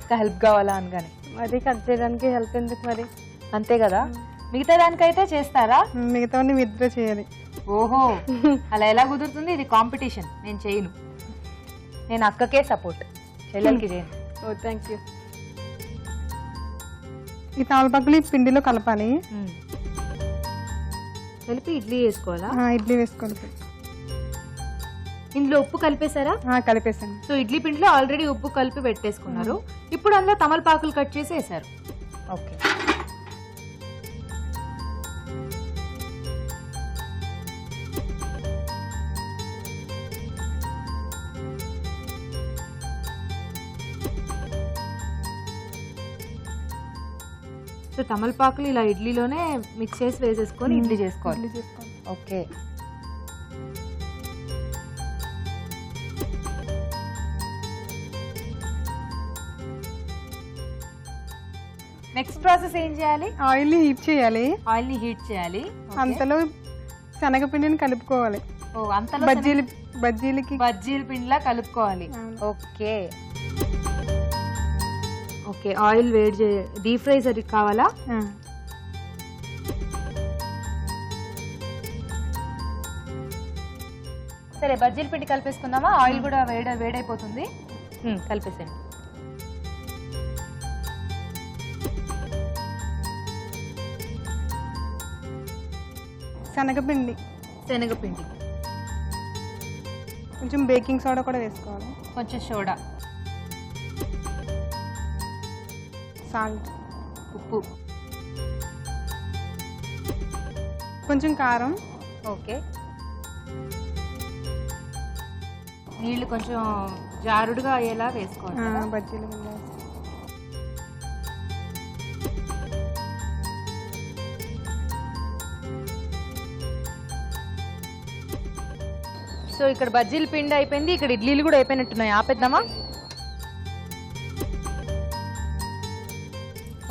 అక్క హెల్ప్ కావాలా అనగానే. మరి కట్ చేయడానికి హెల్ప్ ఎందుకు మరి? అంతే కదా. మిగతా దానికైతే చేస్తారా? మిగతా మీ ఇద్దరే చేయాలి. ఓహో, అలా ఎలా కుదురుతుంది? ఇది కాంపిటీషన్, నేను చేయను. నేను అక్కకే సపోర్ట్, చెల్లెలకి చేయను. ఓ, థ్యాంక్ యూ. ఈ తమలపాకులు ఈ పిండిలో కలపాలి. కలిపి ఇడ్లీ వేసుకోవాలా? ఇడ్లీ వేసుకోవాలి. ఇందులో ఉప్పు కలిపేశారా? కలిపేసాను. సో ఇడ్లీ పిండిలో ఆల్రెడీ ఉప్పు కలిపి పెట్టేసుకున్నారు. ఇప్పుడు అందులో తమలపాకులు కట్ చేసి వేసారు. ఓకే. సో తమలపాకులు ఇలా ఇడ్లీలోనే మిక్స్ చేసి వేసేసుకొని ఇడ్లీ చేసుకోవాలి. ఓకే. నెక్స్ట్ ప్రాసెస్ ఏం చేయాలి? ఆయిల్ హీట్ చేయాలి. ఆయిల్ ని హీట్ చేయాలి. అంతలో శనగపిండిని కలుపుకోవాలి. ఓ అంతలో బజ్జీల పిండిలా కలుపుకోవాలి. Okay okay. ఆయిల్ వేడి డీప్ ఫ్రై సరి కావాలా? సరే బజ్జీల పిండి కలిపేసుకుందామా? ఆయిల్ కూడా వేడైపోతుంది. కలిపేసేయండి. శనగపిండి, కొంచెం బేకింగ్ సోడా కూడా వేసుకోవాలి. కొంచెం సోడా, సాల్ట్, ఉప్పు, కొంచెం కారం. ఓకే. నీళ్లు కొంచెం జారుడుగా అయ్యేలా వేసుకోవాలి. బజ్జీలు సో ఇక్కడ బజ్జీల పిండి అయిపోయింది, ఇక్కడ ఇడ్లీలు కూడా అయిపోయినట్టున్నాయి. ఆపేద్దామా?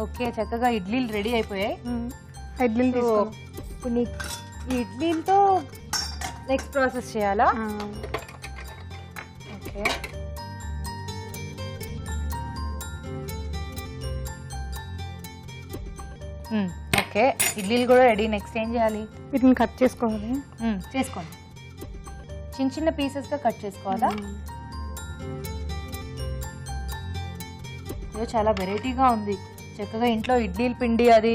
ఓకే, చక్కగా ఇడ్లీలు రెడీ అయిపోయాయి. ఇడ్లీలు ఇప్పుడు ఈ ఇడ్లీలతో నెక్స్ట్ ప్రాసెస్ చేయాలా? ఓకే. ఓకే, ఇడ్లీలు కూడా రెడీ. నెక్స్ట్ ఏం చేయాలి? వీటిని కట్ చేసుకోవాలి. చేసుకోండి. చిన్న చిన్న పీసెస్గా కట్ చేసుకోవాలా? చాలా వెరైటీగా ఉంది. చక్కగా ఇంట్లో ఇడ్లీల పిండి అది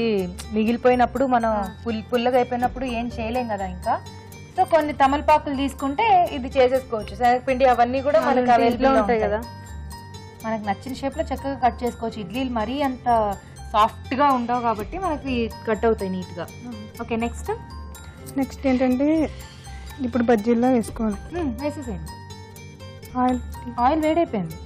మిగిలిపోయినప్పుడు మనం పుల్లగా అయిపోయినప్పుడు ఏం చేయలేం కదా ఇంకా. సో కొన్ని తమలపాకులు తీసుకుంటే ఇది చేసేసుకోవచ్చు. శనగపిండి అవన్నీ కూడా మనకు అవైలబుల్ ఉంటాయి కదా. మనకు నచ్చిన షేప్లో చక్కగా కట్ చేసుకోవచ్చు. ఇడ్లీలు మరీ అంత సాఫ్ట్గా ఉండవు కాబట్టి మనకి కట్ అవుతాయి నీట్గా. ఓకే, నెక్స్ట్ ఏంటంటే ఇప్పుడు బజ్జీల్లో వేసుకోవాలి. వేసేసేయండి. ఆయిల్ వేడైపోయింది.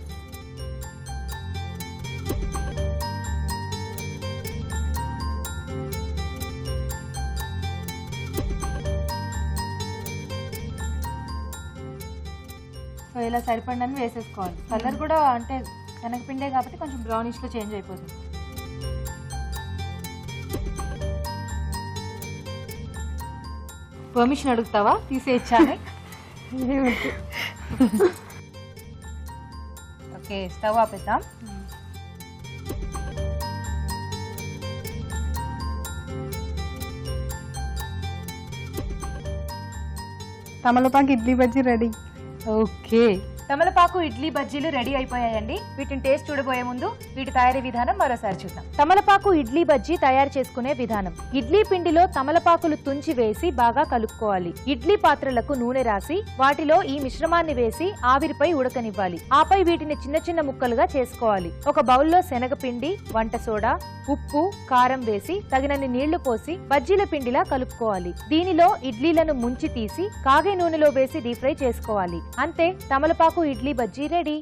సో ఇలా సరిపడినవి వేసేసుకోవాలి. కలర్ కూడా అంటే శనగపిండే కాబట్టి కొంచెం బ్రౌనిష్లో చేంజ్ అయిపోతుంది. పర్మిషన్ అడుగుతావా తీసేయచ్చాని? ఓకే, స్టవ్ ఆపేద్దాం. తమలపాకు ఇడ్లీ బజ్జీ రెడీ. ఓకే, తమలపాకు ఇడ్లీ బజ్జీలు రెడీ అయిపోయాయండి. వీటిని టేస్ట్ చూడబోయే ముందు వీటి తయారీ విధానం మరోసారి చూద్దాం. తమలపాకు ఇడ్లీ బజ్జీ తయారు చేసుకునే విధానం. ఇడ్లీ పిండిలో తమలపాకులు తుంచి వేసి బాగా కలుపుకోవాలి. ఇడ్లీ పాత్రలకు నూనె రాసి వాటిలో ఈ మిశ్రమాన్ని వేసి ఆవిరిపై ఉడకనివ్వాలి. ఆపై వీటిని చిన్న చిన్న ముక్కలుగా చేసుకోవాలి. ఒక బౌల్లో శనగపిండి, వంట సోడా, ఉప్పు, కారం వేసి తగినన్ని నీళ్లు పోసి బజ్జీల పిండిలా కలుపుకోవాలి. దీనిలో ఇడ్లీలను ముంచి తీసి కాగే నూనెలో వేసి డీప్ ఫ్రై చేసుకోవాలి. అంతే, తమలపాకు ఇడ్లీ బజ్జీ రెడీ.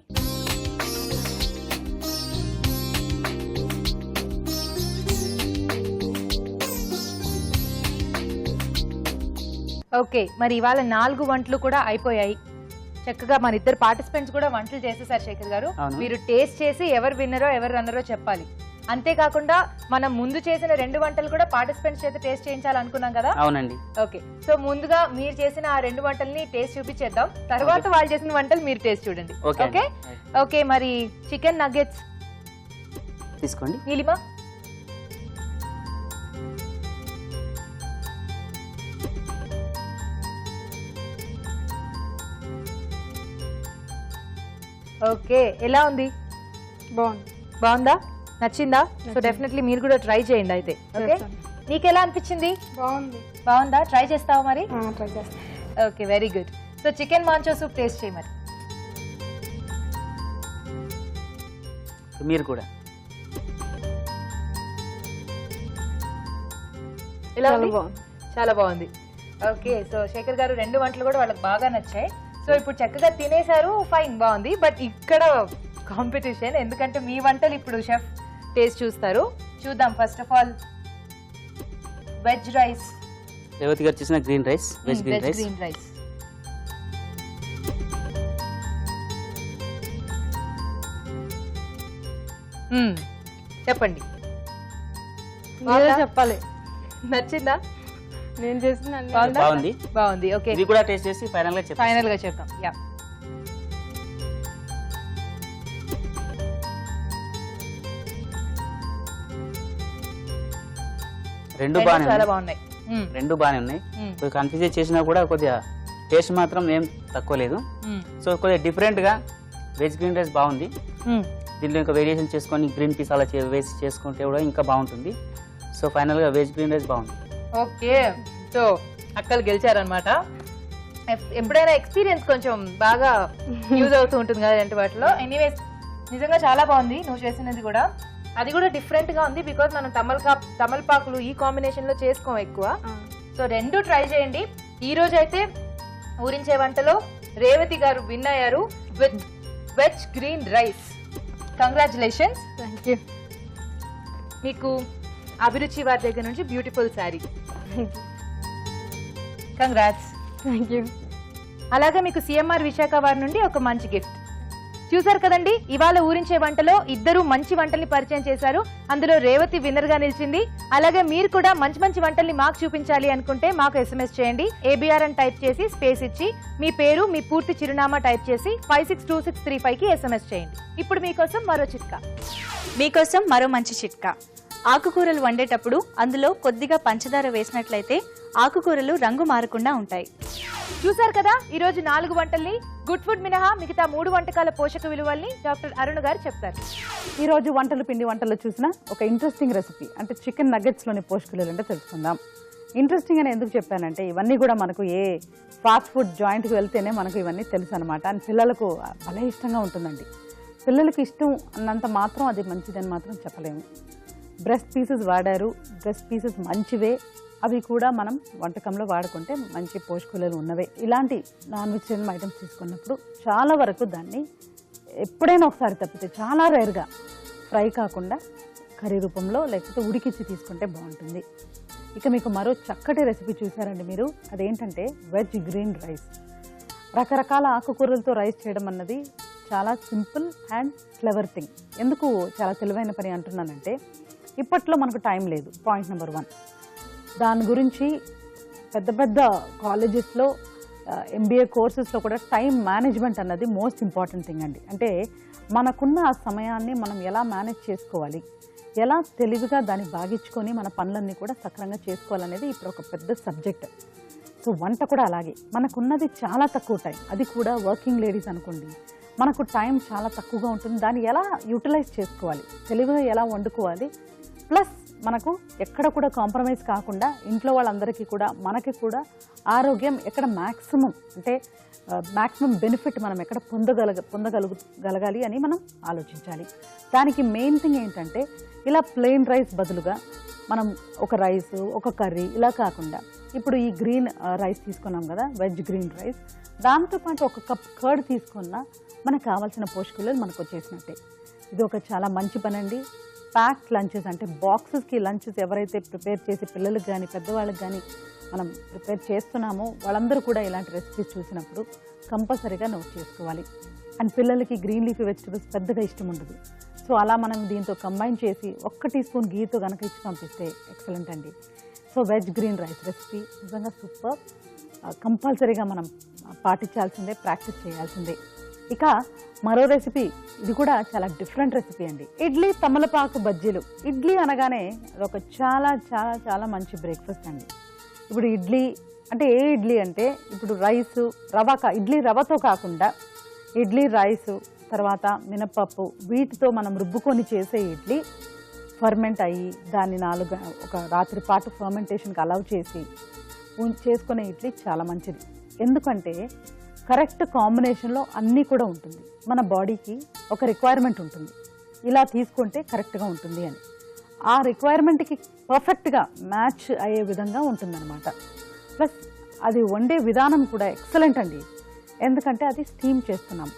ఓకే, మరి ఇవాళ 4 వంటలు కూడా అయిపోయాయి. చక్కగా మన ఇద్దరు పార్టిసిపెంట్స్ కూడా వంటలు చేసేసారు. శేఖర్ గారు, మీరు టేస్ట్ చేసి ఎవరు విన్నరో ఎవరు రన్నరో చెప్పాలి. అంతేకాకుండా మనం ముందు చేసిన 2 వంటలు కూడా పార్టిసిపెంట్స్ చేత టేస్ట్ చేయించాలనుకున్నాం కదా. అవునండి. ఓకే, సో ముందుగా మీరు చేసిన ఆ 2 వంటల్ని టేస్ట్ చూపించేద్దాం. తర్వాత వాళ్ళు చేసిన వంటలు మీరు టేస్ట్ చూడండి. Okay okay. మరి చికెన్ నగ్గెట్స్ తీసుకోండి. నీలిమా, ఓకే, ఎలా ఉంది? బాగుందా? నచ్చిందా? సో డెఫినెట్లీ మీరు కూడా ట్రై చేయండి అయితే. ఓకే, నీకు ఎలా అనిపించింది? బాగుంది. బాగుందా? ట్రై చేస్తావా మరి? ట్రై చేస్తాను. Okay, very good. So chicken manchow soup taste చేయి మరి. మీరు కూడా ఎలా ఉంది? చాలా బాగుంది. ఓకే, సో శేఖర్ గారు 2 వంటలు కూడా వాళ్ళకి బాగా నచ్చాయి. సో ఇప్పుడు చక్కగా తినేశారు, ఫైన్, బాగుంది. బట్ ఇక్కడ కాంపిటీషన్, ఎందుకంటే మీ వంటలు ఇప్పుడు షెఫ్ టేస్ట్ చూస్తారు. చూద్దాం. First of all veg rice. Revathi గారు చేసిన green rice, veg green rice. Green rice చెప్పండి. మీరే చెప్పాలి. నచ్చిందా? నేను చేసిన బాగుందా? బాగుంది. బాగుంది. ఓకే, ఇది కూడా టేస్ట్ చేసి ఫైనల్ గా చెప్తాను. ఫైనల్ గా చెప్తాం. యా, రెండు చాలా బాగానే బాగున్నాయి. రెండు బాగానే ఉన్నాయి. కొద్దిగా కన్ఫ్యూజ్ చేసినా కూడా కొద్దిగా టేస్ట్ మాత్రం ఏం తక్కువ లేదు. సో కొద్దిగా డిఫరెంట్ గా వెజ్ గ్రీన్ రైస్ బాగుంది. దీంట్లో ఇంకా వేరియేషన్ చేసుకొని గ్రీన్ పీస్ అలా వేసి చేసుకుంటే కూడా ఇంకా బాగుంటుంది. సో ఫైనల్ గా వెజ్ గ్రీన్ రైస్ బాగుంది. ఓకే, సో అక్కలు గెలిచారనమాట. ఎప్పుడైనా ఎక్స్పీరియన్స్ కొంచెం బాగా యూజ్ అవుతూ ఉంటుంది కదా ఇలాంటి వాటిలో. ఎనీవేస్, నిజంగా చాలా బాగుంది నువ్వు చేసినది కూడా. అది కూడా డిఫరెంట్ గా ఉంది, బికాజ్ మనం తమలపాకులు ఈ కాంబినేషన్ లో చేసుకోం ఎక్కువ. సో 2 ట్రై చేయండి. ఈ రోజు అయితే ఊరించే వంటలో రేవతి గారు విన్ అయ్యారు with veg green rice. Congratulations. Thank you. మీకు అభిరుచి వారి దగ్గర నుంచి beautiful sari. Congrats. Thank you. అలాగే మీకు సిఎంఆర్ విశాఖ వారి నుండి ఒక మంచి గిఫ్ట్. చూసారు కదండి, ఇవాళ ఊరించే వంటలో ఇద్దరు మంచి వంటల్ని పరిచయం చేశారు. అందులో రేవతి విన్నర్ గా నిలిచింది. అలాగే మీరు కూడా మంచి మంచి వంటల్ని మాకు చూపించాలి అనుకుంటే మాకు SMS చేయండి. ABR అని టైప్ చేసి స్పేస్ ఇచ్చి మీ పేరు, మీ పూర్తి చిరునామా టైప్ చేసి 562635 కి SMS చేయండి. ఇప్పుడు మీకోసం మరో చిట్కా. మీకోసం మరో మంచి చిట్కా. ఆకుకూరలు వండేటప్పుడు అందులో కొద్దిగా పంచదార వేసినట్లయితే ఆకుకూరలు రంగు మారకుండా ఉంటాయి. చూసారు కదా, ఈ రోజు 4 వంటల్ని గుడ్ ఫుడ్ మినహా మిగతా 3 వంటకాల పోషక విలువల్ని డాక్టర్ అరుణ్ గారు చెప్తారు. ఈ రోజు పిండి వంటల్లో చూసిన ఒక ఇంట్రెస్టింగ్ రెసిపీ, అంటే చికెన్ నగెట్స్లోని పోషకాలు ఏంటో తెలుసుకుందాం. ఇంట్రెస్టింగ్ అని ఎందుకు చెప్పానంటే ఇవన్నీ కూడా మనకు ఏ ఫాస్ట్ ఫుడ్ జాయింట్కి వెళ్తేనే మనకు ఇవన్నీ తెలుసు అనమాట. అని పిల్లలకు భలే ఇష్టంగా ఉంటుందండి. పిల్లలకి ఇష్టం అన్నంత మాత్రం అది మంచిదని మాత్రం చెప్పలేము. బ్రెస్ట్ పీసెస్ వాడారు, బ్రెస్ట్ పీసెస్ మంచివే, అవి కూడా మనం వంటకంలో వాడుకుంటే మంచి పోషకాలు ఉన్నవే. ఇలాంటి నాన్ వెజిటేరియన్ ఐటమ్స్ తీసుకున్నప్పుడు చాలా వరకు దాన్ని ఎప్పుడైనా ఒకసారి తప్పితే చాలా రేర్గా ఫ్రై కాకుండా కర్రీ రూపంలో లేకపోతే ఉడికిచ్చి తీసుకుంటే బాగుంటుంది. ఇక మీకు మరో చక్కటి రెసిపీ చూసారండి మీరు, అదేంటంటే వెజ్ గ్రీన్ రైస్. రకరకాల ఆకుకూరలతో రైస్ చేయడం అన్నది చాలా సింపుల్ అండ్ క్లెవర్ థింగ్. ఎందుకు చాలా తెలివైన పని అంటున్నానంటే ఇప్పట్లో మనకు టైం లేదు, పాయింట్ నెంబర్ 1. దాని గురించి పెద్ద పెద్ద కాలేజెస్లో MBA కోర్సెస్లో కూడా టైం మేనేజ్మెంట్ అన్నది మోస్ట్ ఇంపార్టెంట్ థింగ్ అండి. అంటే మనకున్న ఆ సమయాన్ని మనం ఎలా మేనేజ్ చేసుకోవాలి, ఎలా తెలివిగా దాన్ని భాగించుకొని మన పనులన్నీ కూడా సక్రమంగా చేసుకోవాలనేది ఇప్పుడు ఒక పెద్ద సబ్జెక్ట్. సో వంట కూడా అలాగే, మనకున్నది చాలా తక్కువ టైం, అది కూడా వర్కింగ్ లేడీస్ అనుకోండి, మనకు టైం చాలా తక్కువగా ఉంటుంది. దాన్ని ఎలా యూటిలైజ్ చేసుకోవాలి, తెలివిగా ఎలా వండుకోవాలి, ప్లస్ మనకు ఎక్కడ కూడా కాంప్రమైజ్ కాకుండా ఇంట్లో వాళ్ళందరికీ కూడా మనకి కూడా ఆరోగ్యం ఎక్కడ మ్యాక్సిమం అంటే మ్యాక్సిమం బెనిఫిట్ మనం ఎక్కడ పొందగలగాలి అని మనం ఆలోచించాలి. దానికి మెయిన్ థింగ్ ఏంటంటే ఇలా ప్లెయిన్ రైస్ బదులుగా మనం ఒక రైస్, ఒక కర్రీ ఇలా కాకుండా ఇప్పుడు ఈ గ్రీన్ రైస్ తీసుకున్నాం కదా, వెజ్ గ్రీన్ రైస్, దాంతోపాటు ఒక కప్ కర్డ్ తీసుకున్నా మనకు కావాల్సిన పోషకాలు మనకు వచ్చేసినట్టే. ఇది ఒక చాలా మంచి పని అండి. ప్యాక్డ్ లంచెస్ అంటే బాక్సెస్కి లంచెస్ ఎవరైతే ప్రిపేర్ చేసి పిల్లలకు కానీ పెద్దవాళ్ళకి కానీ మనం ప్రిపేర్ చేస్తున్నామో వాళ్ళందరూ కూడా ఇలాంటి రెసిపీస్ చూసినప్పుడు కంపల్సరీగా నోట్ చేసుకోవాలి. అండ్ పిల్లలకి గ్రీన్ లీఫీ వెజిటబుల్స్ పెద్దగా ఇష్టం ఉండదు. సో అలా మనం దీంతో కంబైన్ చేసి 1 టీ స్పూన్ గీతో కనుక ఇచ్చి పంపిస్తే ఎక్సలెంట్ అండి. So veg green rice recipe నిజంగా సూపర్, కంపల్సరీగా మనం పాటించాల్సిందే, ప్రాక్టీస్ చేయాల్సిందే. ఇక మరో రెసిపీ, ఇది కూడా చాలా డిఫరెంట్ రెసిపీ అండి. ఇడ్లీ తమలపాకు బజ్జీలు. ఇడ్లీ అనగానే అదొక చాలా చాలా చాలా మంచి బ్రేక్ఫాస్ట్ అండి. ఇప్పుడు ఇడ్లీ అంటే ఏ ఇడ్లీ అంటే ఇప్పుడు రైసు ఇడ్లీ రవ్వతో కాకుండా ఇడ్లీ రైసు తర్వాత మినపప్పు వీటితో మనం రుబ్బుకొని చేసే ఇడ్లీ ఫర్మెంట్ అయ్యి దాన్ని ఒక రాత్రి పాటు ఫర్మెంటేషన్కి అలౌ చేసి చేసుకునే ఇడ్లీ చాలా మంచిది. ఎందుకంటే కరెక్ట్ కాంబినేషన్లో అన్నీ కూడా ఉంటుంది. మన బాడీకి ఒక రిక్వైర్మెంట్ ఉంటుంది, ఇలా తీసుకుంటే కరెక్ట్గా ఉంటుంది అని. ఆ రిక్వైర్మెంట్కి పర్ఫెక్ట్గా మ్యాచ్ అయ్యే విధంగా ఉంటుందన్నమాట. ప్లస్ అది వండే విధానం కూడా ఎక్సలెంట్ అండి. ఎందుకంటే అది స్టీమ్ చేస్తున్నాం.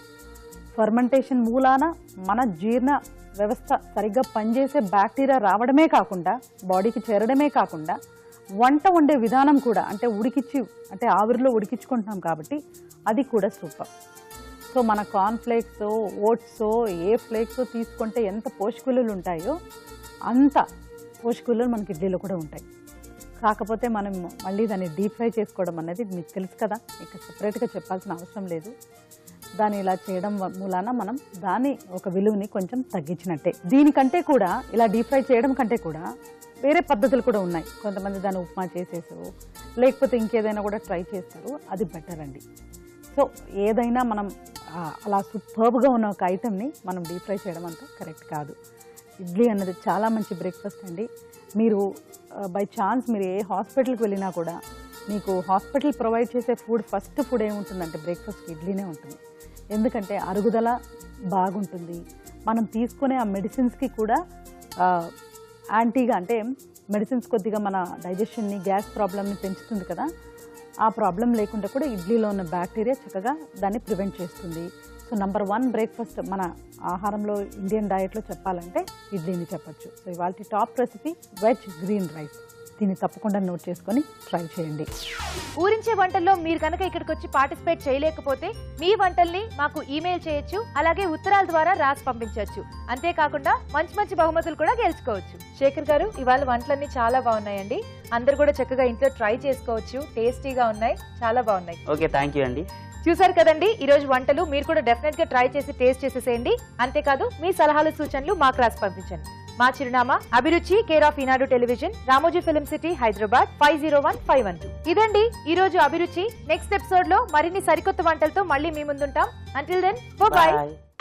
ఫర్మెంటేషన్ మూలాన మన జీర్ణ వ్యవస్థ సరిగ్గా పనిచేసే బ్యాక్టీరియా రావడమే కాకుండా, బాడీకి చేరడమే కాకుండా, వంట వండే విధానం కూడా అంటే ఆవిరిలో ఉడికించుకుంటున్నాం కాబట్టి అది కూడా సూపర్. సో మన కార్న్ఫ్లేక్స్, ఓట్స్, ఏ ఫ్లేక్స్ తీసుకుంటే ఎంత పోషక విలువలు ఉంటాయో అంత పోషక విలువలు మనకి ఇడ్లీలో కూడా ఉంటాయి. కాకపోతే మనం మళ్ళీ దాన్ని డీప్ ఫ్రై చేసుకోవడం అనేది మీకు తెలుసు కదా, ఇక సపరేట్గా చెప్పాల్సిన అవసరం లేదు. దాన్ని ఇలా చేయడం మూలాన మనం దాని ఒక విలువని కొంచెం తగ్గించినట్టే. దీనికంటే కూడా ఇలా డీప్ ఫ్రై చేయడం కంటే కూడా వేరే పద్ధతులు కూడా ఉన్నాయి. కొంతమంది దాన్ని ఉప్మా చేసేసారు, లేకపోతే ఇంకేదైనా కూడా ట్రై చేస్తారు, అది బెటర్ అండి. సో ఏదైనా మనం అలా సూపర్బ్గా ఉన్న ఒక ఐటెంని మనం డీప్ ఫ్రై చేయడం అంతా కరెక్ట్ కాదు. ఇడ్లీ అన్నది చాలా మంచి బ్రేక్ఫాస్ట్ అండి. మీరు బై ఛాన్స్ మీరు ఏ హాస్పిటల్కి వెళ్ళినా కూడా మీకు హాస్పిటల్ ప్రొవైడ్ చేసే ఫస్ట్ ఫుడ్ ఏముంటుందంటే బ్రేక్ఫాస్ట్కి ఇడ్లీనే ఉంటుంది. ఎందుకంటే అరుగుదల బాగుంటుంది. మనం తీసుకునే ఆ మెడిసిన్స్కి కూడా యాంటీగా, అంటే మెడిసిన్స్ కొద్దిగా మన డైజెషన్ని, గ్యాస్ ప్రాబ్లమ్ని పెంచుతుంది కదా, ఆ ప్రాబ్లం లేకుండా కూడా ఇడ్లీలో ఉన్న బ్యాక్టీరియా చక్కగా దాన్ని ప్రివెంట్ చేస్తుంది. సో నంబర్ 1 బ్రేక్ఫాస్ట్ మన ఆహారంలో ఇండియన్ డయట్లో చెప్పాలంటే ఇడ్లీని చెప్పచ్చు. సో ఇవాళ top recipe veg green rice. దీన్ని తప్పకుండా నోట్ చేసుకొని ట్రై చేయండి. ఊరించే వంటల్లో మీరు కనుక ఇక్కడికి వచ్చి పార్టిసిపేట్ చేయలేకపోతే మీ వంటల్ని మాకు ఈమెయిల్ చేయొచ్చు, అలాగే ఉత్తరాల ద్వారా రాసి పంపించవచ్చు. అంతేకాకుండా మంచి మంచి బహుమతులు కూడా గెలుచుకోవచ్చు. శేఖర్ గారు, ఇవాళ వంటలన్నీ చాలా బాగున్నాయండి. అందరు కూడా చక్కగా ఇంట్లో ట్రై చేసుకోవచ్చు, టేస్టీగా ఉన్నాయి, చాలా బాగున్నాయి. ఓకే, థ్యాంక్ యూ అండి. చూసారు కదండి ఈ రోజు వంటలు. మీరు కూడా డెఫినెట్ గా ట్రై చేసి టేస్ట్ చేసేసేయండి. అంతేకాదు మీ సలహాలు సూచనలు మాకు రాసి పంపించండి. మా చిరునామా అభిరుచి, care of Eenadu television, Ramoji film city, Hyderabad 501512. ఇదండి ఈ రోజు అభిరుచి. నెక్స్ట్ ఎపిసోడ్ లో మరిన్ని సరికొత్త వంటలతో మళ్ళీ మీ ముందుంటాం. Until then, by.